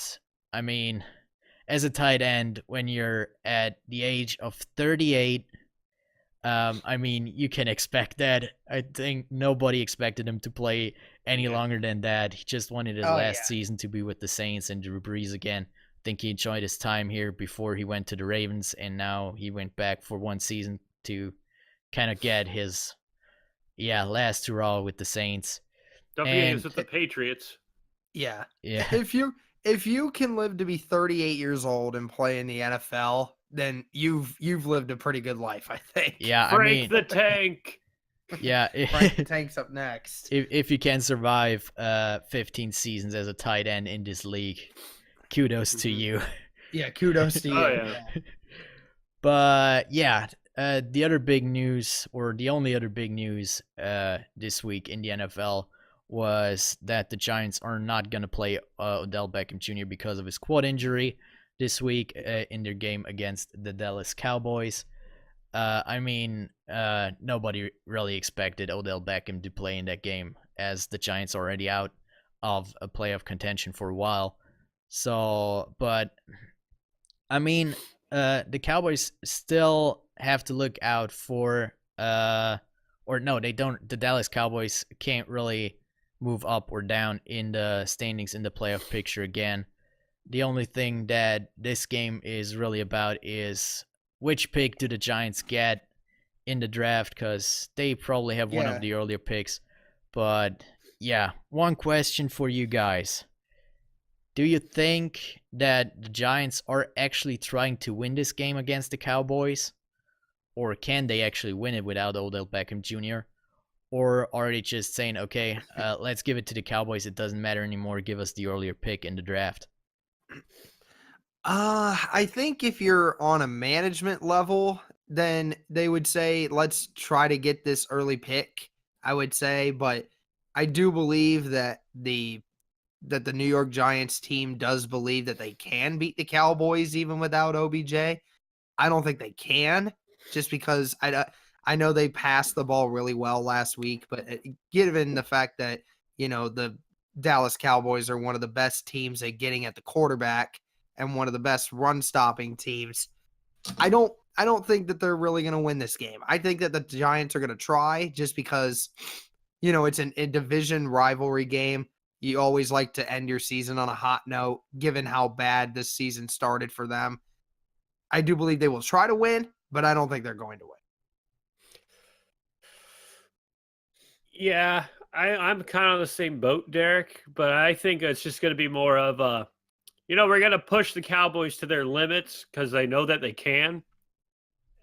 I mean, as a tight end, when you're at the age of 38, I mean, you can expect that. I think nobody expected him to play any longer than that. He just wanted his last season to be with the Saints and Drew Brees again. I think he enjoyed his time here before he went to the Ravens, and now he went back for one season to kind of get his last hurrah with the Saints. Don't forget he was with the Patriots. Yeah. Yeah. If you can live to be 38 years old and play in the NFL, then you've lived a pretty good life, I think. Yeah, Frank the Tank. Yeah, Frank the Tank's up next. If you can survive 15 seasons as a tight end in this league, kudos to you. Yeah, kudos to you. Oh, yeah. But yeah, the other big news, or the only other big news this week in the NFL, was that the Giants are not going to play Odell Beckham Jr. because of his quad injury this week in their game against the Dallas Cowboys. I mean, nobody really expected Odell Beckham to play in that game, as the Giants are already out of a playoff contention for a while. So, but, I mean, the Cowboys still have to look out for or no, they don't. The Dallas Cowboys can't really move up or down in the standings in the playoff picture again. The only thing that this game is really about is which pick do the Giants get in the draft, because they probably have one of the earlier picks. But yeah, one question for you guys. Do you think that the Giants are actually trying to win this game against the Cowboys? Or can they actually win it without Odell Beckham Jr.? Or are they just saying, okay, let's give it to the Cowboys. It doesn't matter anymore. Give us the earlier pick in the draft. I think if you're on a management level, then they would say, let's try to get this early pick, I would say. But I do believe that the New York Giants team does believe that they can beat the Cowboys even without OBJ. I don't think they can, just because I know they passed the ball really well last week, but given the fact that, the Dallas Cowboys are one of the best teams at getting at the quarterback and one of the best run-stopping teams, I don't think that they're really going to win this game. I think that the Giants are going to try, just because, it's a division rivalry game. You always like to end your season on a hot note, given how bad this season started for them. I do believe they will try to win, but I don't think they're going to win. Yeah, I'm kind of on the same boat, Derek, but I think it's just going to be more of we're going to push the Cowboys to their limits because they know that they can.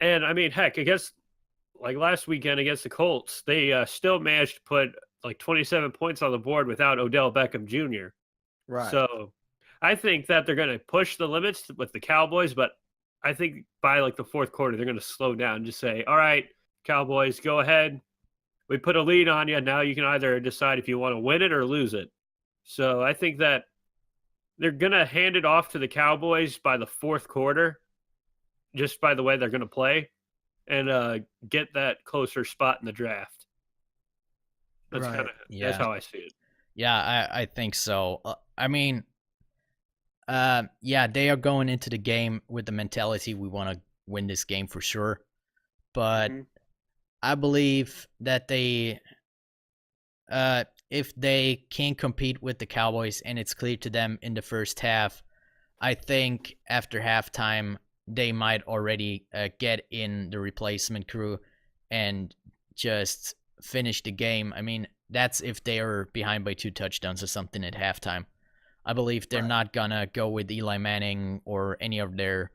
And I mean, heck, I guess like last weekend against the Colts, they still managed to put like 27 points on the board without Odell Beckham Jr. Right. So I think that they're going to push the limits with the Cowboys, but I think by like the fourth quarter, they're going to slow down and just say, all right, Cowboys, go ahead. We put a lead on you. Now you can either decide if you want to win it or lose it. So I think that they're going to hand it off to the Cowboys by the fourth quarter, just by the way they're going to play, and get that closer spot in the draft. That's Right. That's how I see it. Yeah, I think so. I mean, they are going into the game with the mentality we want to win this game for sure. But I believe that if they can't compete with the Cowboys and it's clear to them in the first half, I think after halftime they might already get in the replacement crew and just finish the game. I mean, that's if they are behind by 2 touchdowns or something at halftime. I believe they're not gonna go with Eli Manning or any of their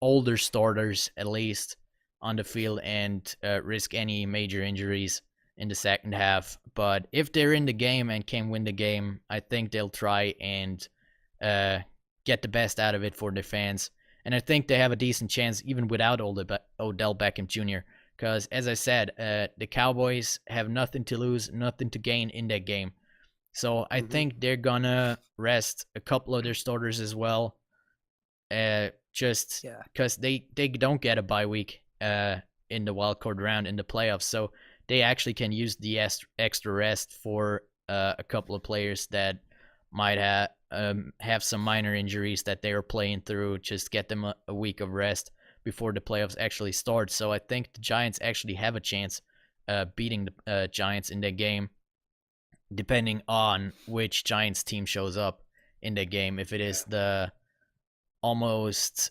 older starters, at least, on the field and risk any major injuries in the second half. But if they're in the game and can win the game, I think they'll try and get the best out of it for their fans. And I think they have a decent chance even without Odell Beckham Jr. Because, as I said, the Cowboys have nothing to lose, nothing to gain in that game. So I think they're gonna rest a couple of their starters as well, just because they don't get a bye week in the wildcard round in the playoffs. So they actually can use the extra rest for a couple of players that might have some minor injuries that they are playing through. Just get them a week of rest before the playoffs actually start. So I think the Giants actually have a chance beating the Giants in that game, depending on which Giants team shows up in that game. If it is the almost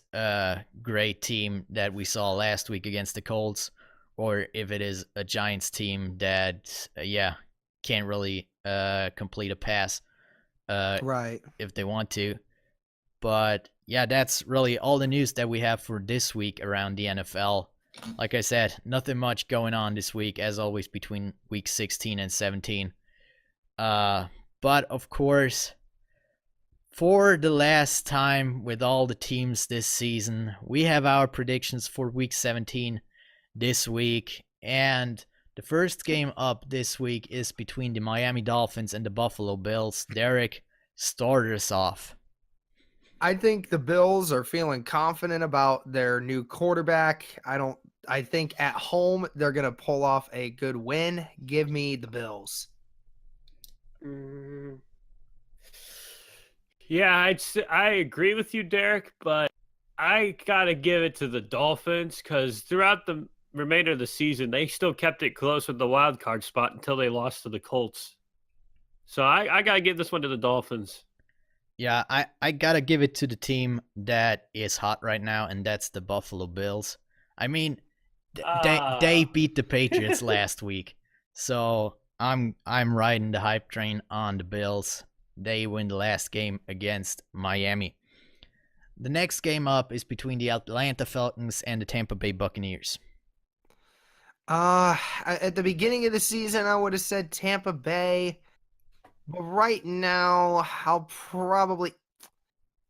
great team that we saw last week against the Colts, or if it is a Giants team that, can't really complete a pass if they want to. But yeah, that's really all the news that we have for this week around the NFL. Like I said, nothing much going on this week, as always, between week 16 and 17. But of course, for the last time with all the teams this season, we have our predictions for week 17 this week. And the first game up this week is between the Miami Dolphins and the Buffalo Bills. Derek, start us off. I think the Bills are feeling confident about their new quarterback. I think at home they're going to pull off a good win. Give me the Bills. Yeah, I agree with you, Derek, but I got to give it to the Dolphins because throughout the remainder of the season, they still kept it close with the wild card spot until they lost to the Colts. So I got to give this one to the Dolphins. Yeah, I got to give it to the team that is hot right now, and that's the Buffalo Bills. I mean, they beat the Patriots last week. So I'm riding the hype train on the Bills. They win the last game against Miami. The next game up is between the Atlanta Falcons and the Tampa Bay Buccaneers. At the beginning of the season, I would have said Tampa Bay. But right now,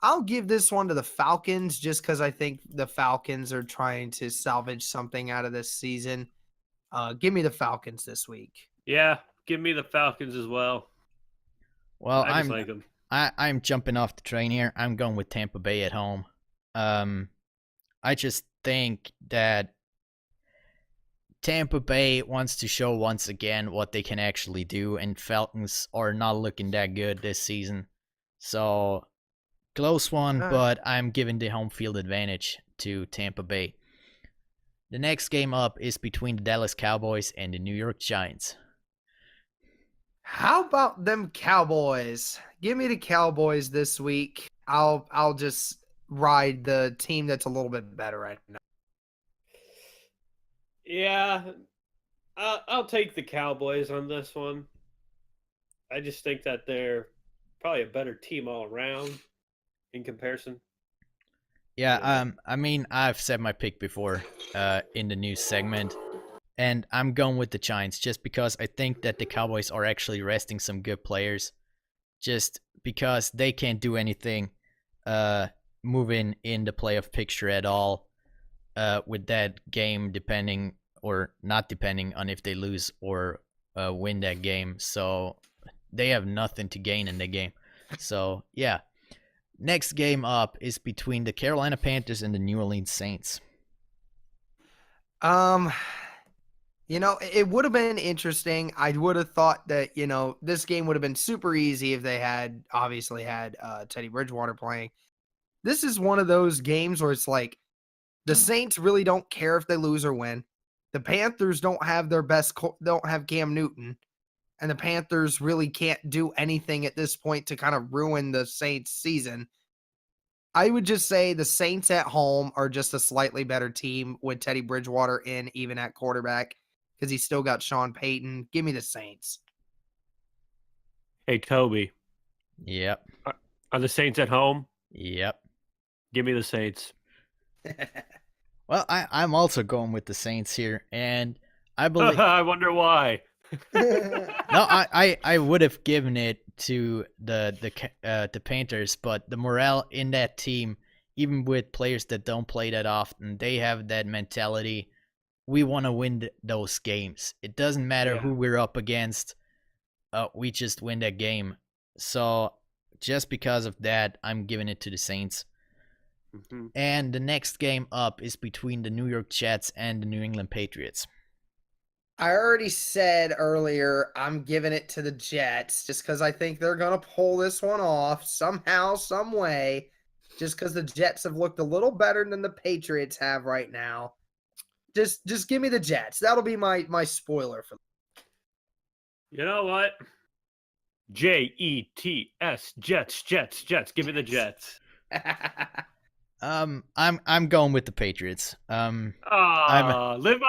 I'll give this one to the Falcons just because I think the Falcons are trying to salvage something out of this season. Give me the Falcons this week. Yeah, give me the Falcons as well. Well, I just like them. I'm jumping off the train here. I'm going with Tampa Bay at home. I just think that Tampa Bay wants to show once again what they can actually do, and Falcons are not looking that good this season. So, close one, but I'm giving the home field advantage to Tampa Bay. The next game up is between the Dallas Cowboys and the New York Giants. How about them Cowboys? Give me the Cowboys this week. I'll just ride the team that's a little bit better right now. Yeah, I'll take the Cowboys on this one. I just think that they're probably a better team all around in comparison. Yeah, I mean, I've said my pick before in the news segment, and I'm going with the Giants just because I think that the Cowboys are actually resting some good players, just because they can't do anything moving in the playoff picture at all with that game depending or not depending on if they lose or win that game. So they have nothing to gain in the game. So, yeah. Next game up is between the Carolina Panthers and the New Orleans Saints. It would have been interesting. I would have thought that, this game would have been super easy if they had Teddy Bridgewater playing. This is one of those games where it's like the Saints really don't care if they lose or win. The Panthers don't have don't have Cam Newton, and the Panthers really can't do anything at this point to kind of ruin the Saints season. I would just say the Saints at home are just a slightly better team with Teddy Bridgewater in, even at quarterback, because he's still got Sean Payton. Give me the Saints. Hey, Toby. Yep. Are the Saints at home? Yep. Give me the Saints. Well, I'm also going with the Saints here, and I believe. I wonder why. No, I would have given it to the Panthers, but the morale in that team, even with players that don't play that often, they have that mentality. We want to win those games. It doesn't matter who we're up against. We just win that game. So just because of that, I'm giving it to the Saints. Mm-hmm. And the next game up is between the New York Jets and the New England Patriots. I already said earlier I'm giving it to the Jets just because I think they're going to pull this one off somehow, some way, just because the Jets have looked a little better than the Patriots have right now. Just give me the Jets. That'll be my spoiler for them. You know what? Jets, Jets. Give me the Jets. I'm going with the Patriots. Live on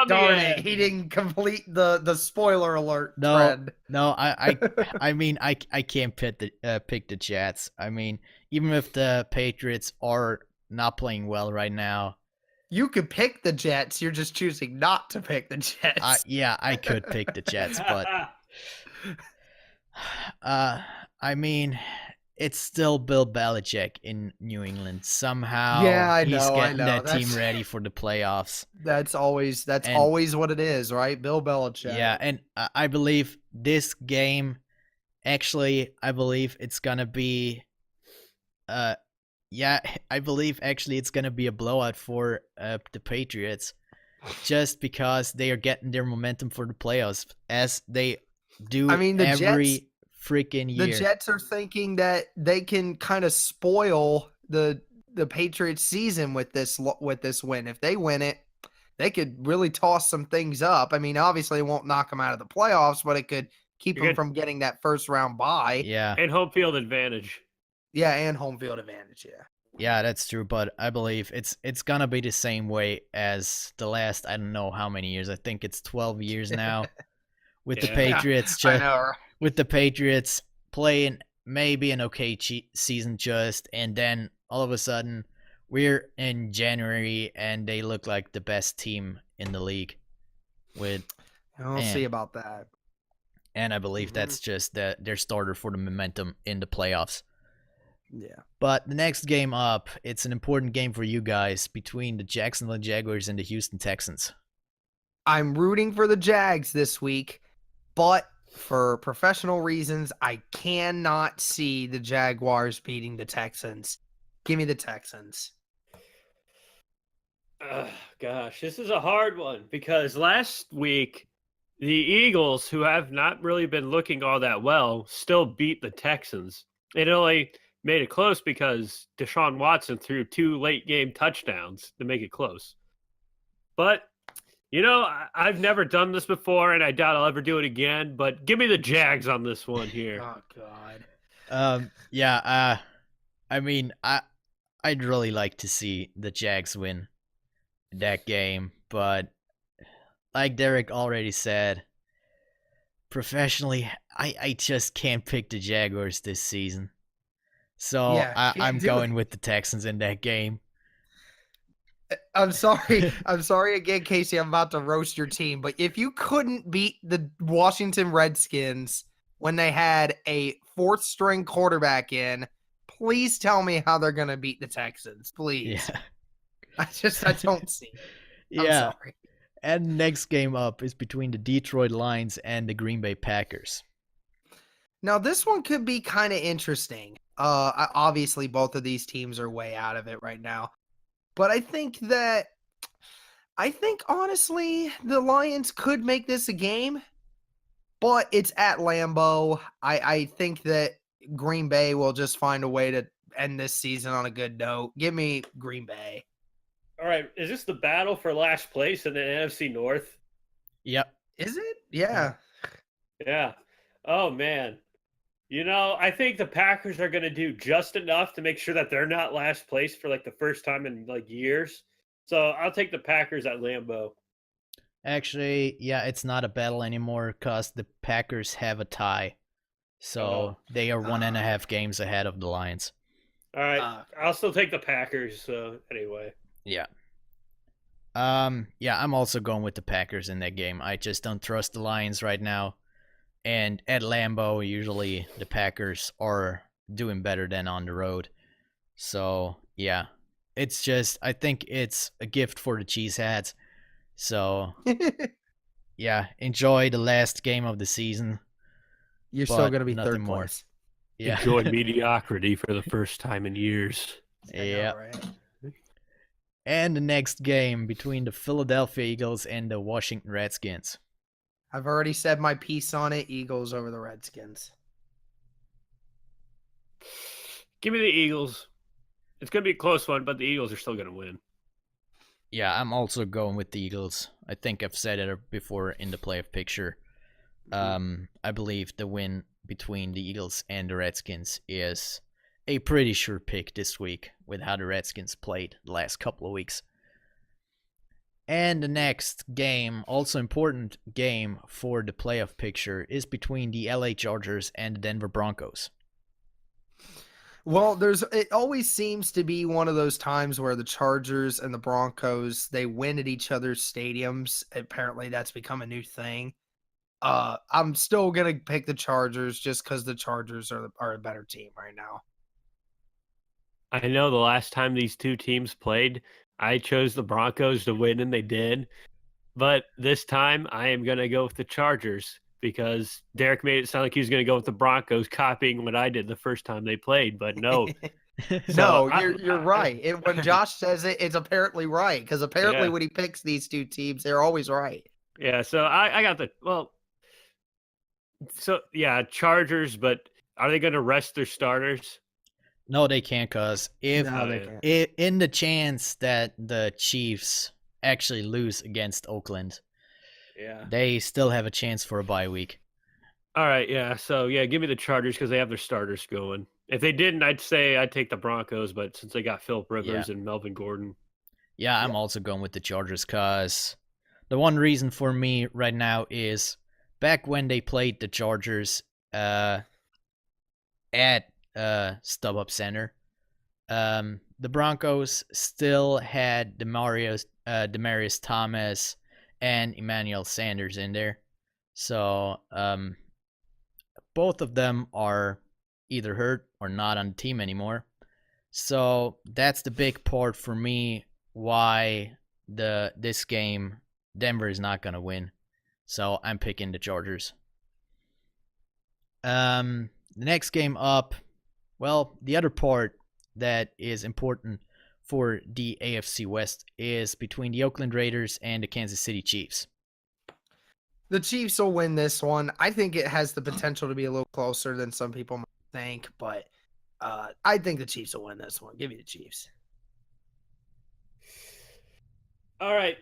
the edge. He didn't complete the spoiler alert trend. No, I mean I can't pick the Jets. I mean, even if the Patriots are not playing well right now, you could pick the Jets. You're just choosing not to pick the Jets. Yeah, I could pick the Jets, but I mean, it's still Bill Belichick in New England. Somehow he's getting that team ready for the playoffs. That's always what it is, right? Bill Belichick. Yeah, and I believe this game, actually, it's going to be it's going to be a blowout for the Patriots just because they are getting their momentum for the playoffs as they do every freaking year. The Jets are thinking that they can kind of spoil the Patriots season with this win. If they win it, they could really toss some things up. I mean, obviously it won't knock them out of the playoffs, but it could keep them from getting that first round bye. Yeah. And home field advantage. Yeah, and home field advantage, yeah. Yeah, that's true, but I believe it's gonna be the same way as the last, I don't know how many years. I think it's 12 years now with the Patriots. I know, right? With the Patriots playing maybe an okay season and then all of a sudden we're in January and they look like the best team in the league. We'll see about that. And I believe that's just their starter for the momentum in the playoffs. Yeah. But the next game up, it's an important game for you guys between the Jacksonville Jaguars and the Houston Texans. I'm rooting for the Jags this week, but for professional reasons, I cannot see the Jaguars beating the Texans. Give me the Texans. Gosh, this is a hard one because last week the Eagles, who have not really been looking all that well, still beat the Texans. It only made it close because Deshaun Watson threw 2 late game touchdowns to make it close. But, you know, I've never done this before, and I doubt I'll ever do it again, but give me the Jags on this one here. Oh, God. I mean, I'd really like to see the Jags win that game, but like Derek already said, professionally, I just can't pick the Jaguars this season. So yeah, I'm going with the Texans in that game. I'm sorry. I'm sorry again, Casey. I'm about to roast your team. But if you couldn't beat the Washington Redskins when they had a 4th string quarterback in, please tell me how they're going to beat the Texans. Please. Yeah. I don't see it. I'm sorry. And next game up is between the Detroit Lions and the Green Bay Packers. Now, this one could be kind of interesting. Obviously, both of these teams are way out of it right now. But I think honestly, the Lions could make this a game. But it's at Lambeau. I think that Green Bay will just find a way to end this season on a good note. Give me Green Bay. All right. Is this the battle for last place in the NFC North? Yep. Is it? Yeah. Yeah. Oh, man. You know, I think the Packers are going to do just enough to make sure that they're not last place for like the first time in like years. So I'll take the Packers at Lambeau. Actually, yeah, it's not a battle anymore because the Packers have a tie. So they are 1.5 games ahead of the Lions. All right. I'll still take the Packers. So anyway. Yeah. Yeah, I'm also going with the Packers in that game. I just don't trust the Lions right now. And at Lambeau, usually the Packers are doing better than on the road. So, yeah. It's just, I think it's a gift for the Cheeseheads. So, yeah, enjoy the last game of the season. You're still going to be third place. Yeah. Enjoy mediocrity for the first time in years. Yeah. Right? And the next game between the Philadelphia Eagles and the Washington Redskins. I've already said my piece on it. Eagles over the Redskins. Give me the Eagles. It's going to be a close one, but the Eagles are still going to win. Yeah, I'm also going with the Eagles. I think I've said it before in the playoff picture. I believe the win between the Eagles and the Redskins is a pretty sure pick this week with how the Redskins played the last couple of weeks. And the next game, also important game for the playoff picture, is between the LA Chargers and the Denver Broncos. Well, it always seems to be one of those times where the Chargers and the Broncos, they win at each other's stadiums. Apparently that's become a new thing. I'm still going to pick the Chargers just because the Chargers are a better team right now. I know the last time these two teams played, I chose the Broncos to win, and they did. But this time, I am going to go with the Chargers because Derek made it sound like he was going to go with the Broncos, copying what I did the first time they played. But no. You're right. When Josh says it, it's apparently right because apparently when he picks these two teams, they're always right. Yeah, so I got Chargers, but are they going to rest their starters? No, they can't, because in the chance that the Chiefs actually lose against Oakland, Yeah. they still have a chance for a bye week. All right, yeah. So, yeah, give me the Chargers because they have their starters going. If they didn't, I'd say I'd take the Broncos, but since they got Philip Rivers and Melvin Gordon. Yeah, I'm also going with the Chargers because the one reason for me right now is back when they played the Chargers at StubHub Center, the Broncos still had Demarius Thomas and Emmanuel Sanders in there. So both of them are either hurt or not on the team anymore. So that's the big part for me why this game Denver is not going to win. So I'm picking the Chargers. The next game up, well, the other part that is important for the AFC West is between the Oakland Raiders and the Kansas City Chiefs. The Chiefs will win this one. I think it has the potential to be a little closer than some people might think, but I think the Chiefs will win this one. Give me the Chiefs. All right.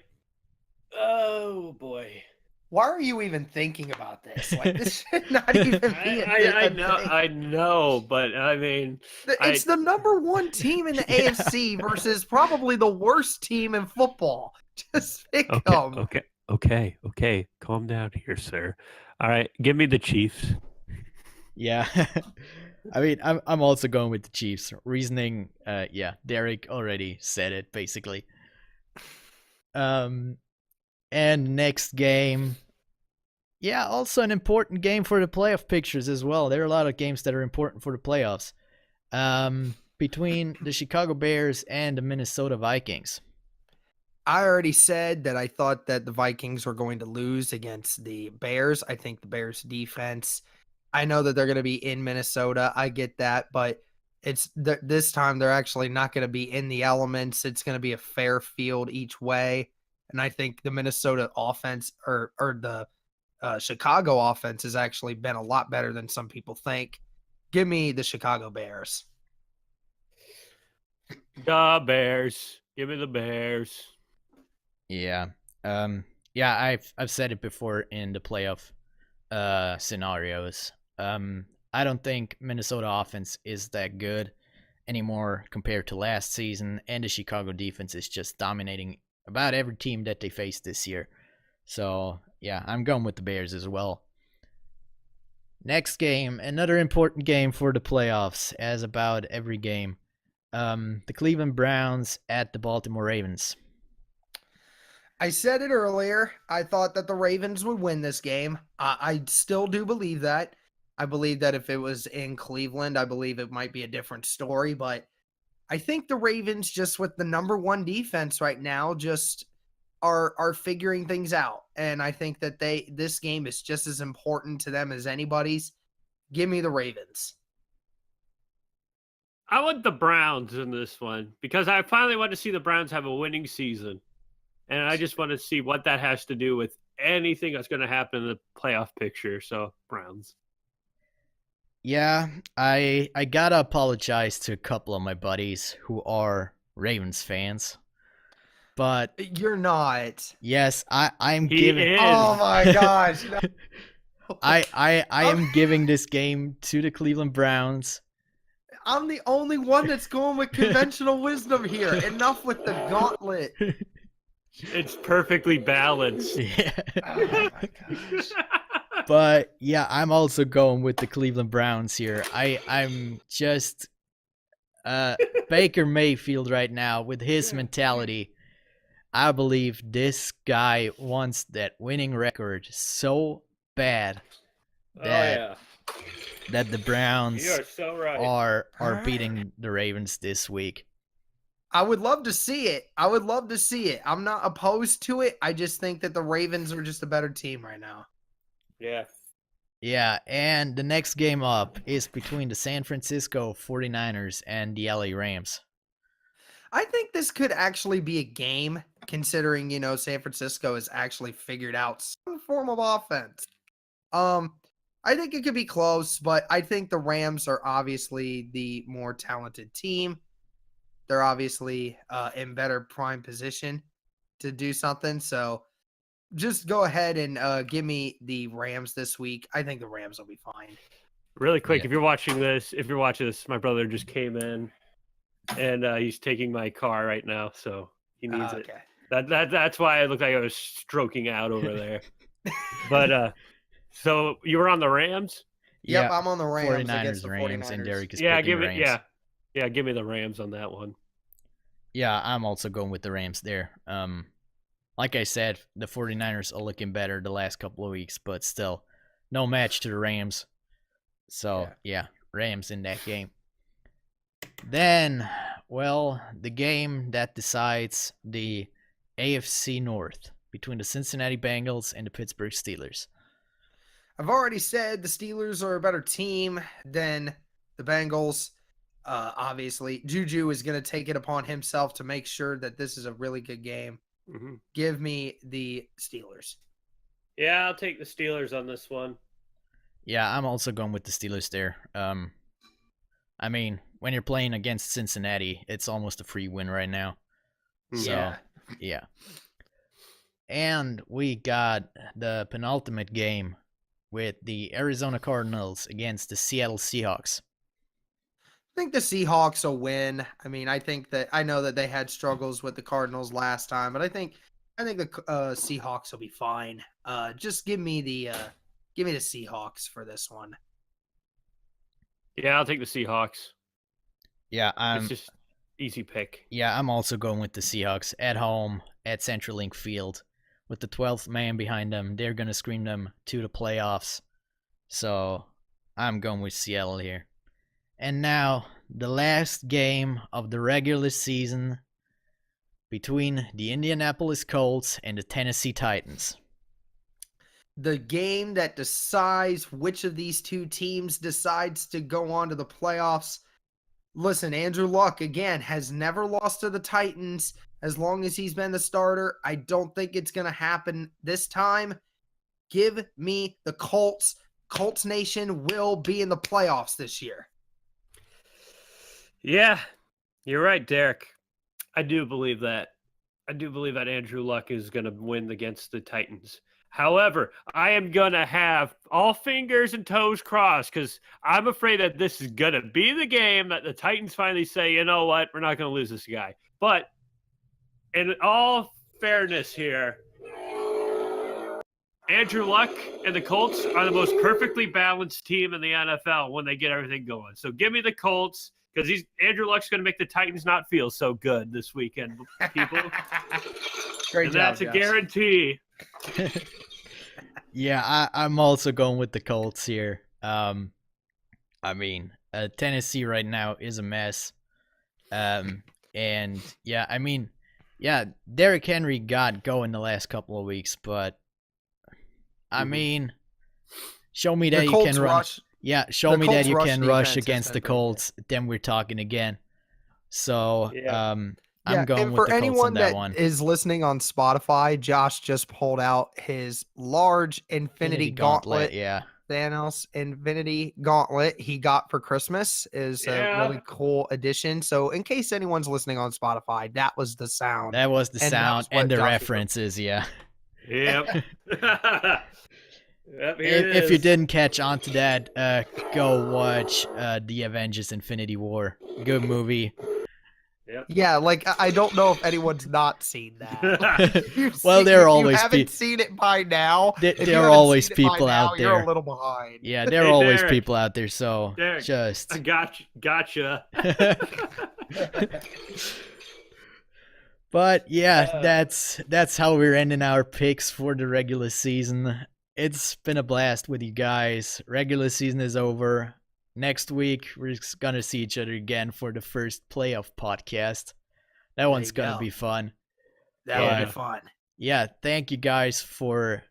Oh, boy. Why are you even thinking about this? Like, this should not even be I know, but I mean... It's the number one team in the AFC versus probably the worst team in football. Just pick them. Okay. Calm down here, sir. All right, give me the Chiefs. Yeah. I mean, I'm also going with the Chiefs. Reasoning, Derek already said it, basically. And next game, also an important game for the playoff pictures as well. There are a lot of games that are important for the playoffs. Between the Chicago Bears and the Minnesota Vikings. I already said that I thought that the Vikings were going to lose against the Bears. I think the Bears defense, I know that they're going to be in Minnesota. I get that, but this time they're actually not going to be in the elements. It's going to be a fair field each way. And I think the Minnesota offense or the Chicago offense has actually been a lot better than some people think. Give me the Chicago Bears. The Bears. Give me the Bears. Yeah. I've said it before in the playoff scenarios. I don't think Minnesota offense is that good anymore compared to last season, and the Chicago defense is just dominating about every team that they faced this year. So, yeah, I'm going with the Bears as well. Next game, another important game for the playoffs, as about every game. The Cleveland Browns at the Baltimore Ravens. I said it earlier. I thought that the Ravens would win this game. I still do believe that. I believe that if it was in Cleveland, I believe it might be a different story. But I think the Ravens, just with the number one defense right now, just are figuring things out. And I think that this game is just as important to them as anybody's. Give me the Ravens. I want the Browns in this one because I finally want to see the Browns have a winning season. And I just want to see what that has to do with anything that's going to happen in the playoff picture. So, Browns. Yeah, I gotta apologize to a couple of my buddies who are Ravens fans. But you're not. Yes, I'm He giving. is. Oh my gosh! No. I am giving this game to the Cleveland Browns. I'm the only one that's going with conventional wisdom here. Enough with the gauntlet. It's perfectly balanced. Yeah. Oh my gosh. But yeah, I'm also going with the Cleveland Browns here. I'm just Baker Mayfield right now with his mentality. I believe this guy wants that winning record so bad that that the Browns You are so right. are beating the Ravens this week. I would love to see it. I'm not opposed to it. I just think that the Ravens are just a better team right now. Yeah. Yeah, and the next game up is between the San Francisco 49ers and the LA Rams. I think this could actually be a game, considering, San Francisco has actually figured out some form of offense. I think it could be close, but I think the Rams are obviously the more talented team. They're obviously in better prime position. to do something. So just go ahead and give me the Rams this week. I think the Rams will be fine. Really quick, Yeah. if you're watching this, my brother just came in, and he's taking my car right now, so he needs it. That's why I looked like I was stroking out over there. But so you were on the Rams? Yep, I'm on the Rams against 49ers, the Rams, 49ers. and Derek is Yeah, picking Rams. give me the Rams on that one. Yeah, I'm also going with the Rams there. Like I said, the 49ers are looking better the last couple of weeks, but still, no match to the Rams. So, yeah, Rams in that game. Then, well, the game that decides the AFC North between the Cincinnati Bengals and the Pittsburgh Steelers. I've already said the Steelers are a better team than the Bengals. Obviously, Juju is going to take it upon himself to make sure that this is a really good game. Mm-hmm. Give me the Steelers. Yeah, I'll take the Steelers on this one. Yeah, I'm also going with the Steelers there. I mean, when you're playing against Cincinnati, it's almost a free win right now. So, yeah. And we got the penultimate game with the Arizona Cardinals against the Seattle Seahawks. I think the Seahawks will win. I mean, I know that they had struggles with the Cardinals last time, but I think the Seahawks will be fine. Just give me the Seahawks for this one. Yeah, I'll take the Seahawks. Yeah, it's just easy pick. Yeah, I'm also going with the Seahawks at home at CenturyLink Field with the 12th man behind them. They're gonna scream them to the playoffs. So I'm going with Seattle here. And now the last game of the regular season between the Indianapolis Colts and the Tennessee Titans. The game that decides which of these two teams decides to go on to the playoffs. Listen, Andrew Luck, again, has never lost to the Titans as long as he's been the starter. I don't think it's going to happen this time. Give me the Colts. Colts Nation will be in the playoffs this year. Yeah, you're right, Derek. I do believe that. I do believe that Andrew Luck is going to win against the Titans. However, I am going to have all fingers and toes crossed because I'm afraid that this is going to be the game that the Titans finally say, you know what, we're not going to lose this guy. But in all fairness here, Andrew Luck and the Colts are the most perfectly balanced team in the NFL when they get everything going. So give me the Colts because Andrew Luck's going to make the Titans not feel so good this weekend, people. Great and job, that's a Josh. guarantee. Yeah, I'm also going with the Colts here. I mean, Tennessee right now is a mess. And yeah, I mean, yeah, Derrick Henry got going the last couple of weeks, but I mean, show me that you can rush. Yeah, show me that you can rush against the Colts. Then we're talking again. So, I'm going with the Colts on that one. For anyone that is listening on Spotify, Josh just pulled out his large Infinity Gauntlet. Yeah. Thanos Infinity Gauntlet he got for Christmas is a really cool addition. So in case anyone's listening on Spotify, that was the sound. That was the sound and the references, yeah. Yep. If you didn't catch on to that, go watch The Avengers Infinity War. Good movie. Yep. Yeah, like I don't know if anyone's not seen that. Well, there are always people. If you haven't seen it by now, there are always people out there. You're a little behind. Yeah, there are always people out there. So Derek, just I gotcha. But yeah, that's how we're ending our picks for the regular season. It's been a blast with you guys. Regular season is over. Next week, we're gonna see each other again for the first playoff podcast. That one's gonna be fun. That'll be fun. Yeah, thank you guys for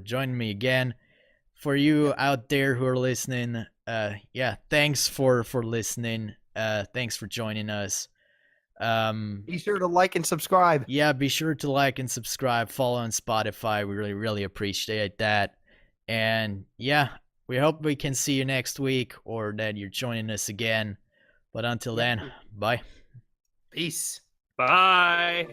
joining me again. For you out there who are listening, thanks for listening. Thanks for joining us. Be sure to like and subscribe. Yeah, be sure to like and subscribe. Follow on Spotify. We really, really appreciate that. And yeah, we hope we can see you next week or that you're joining us again. But until then, bye. Peace. Bye.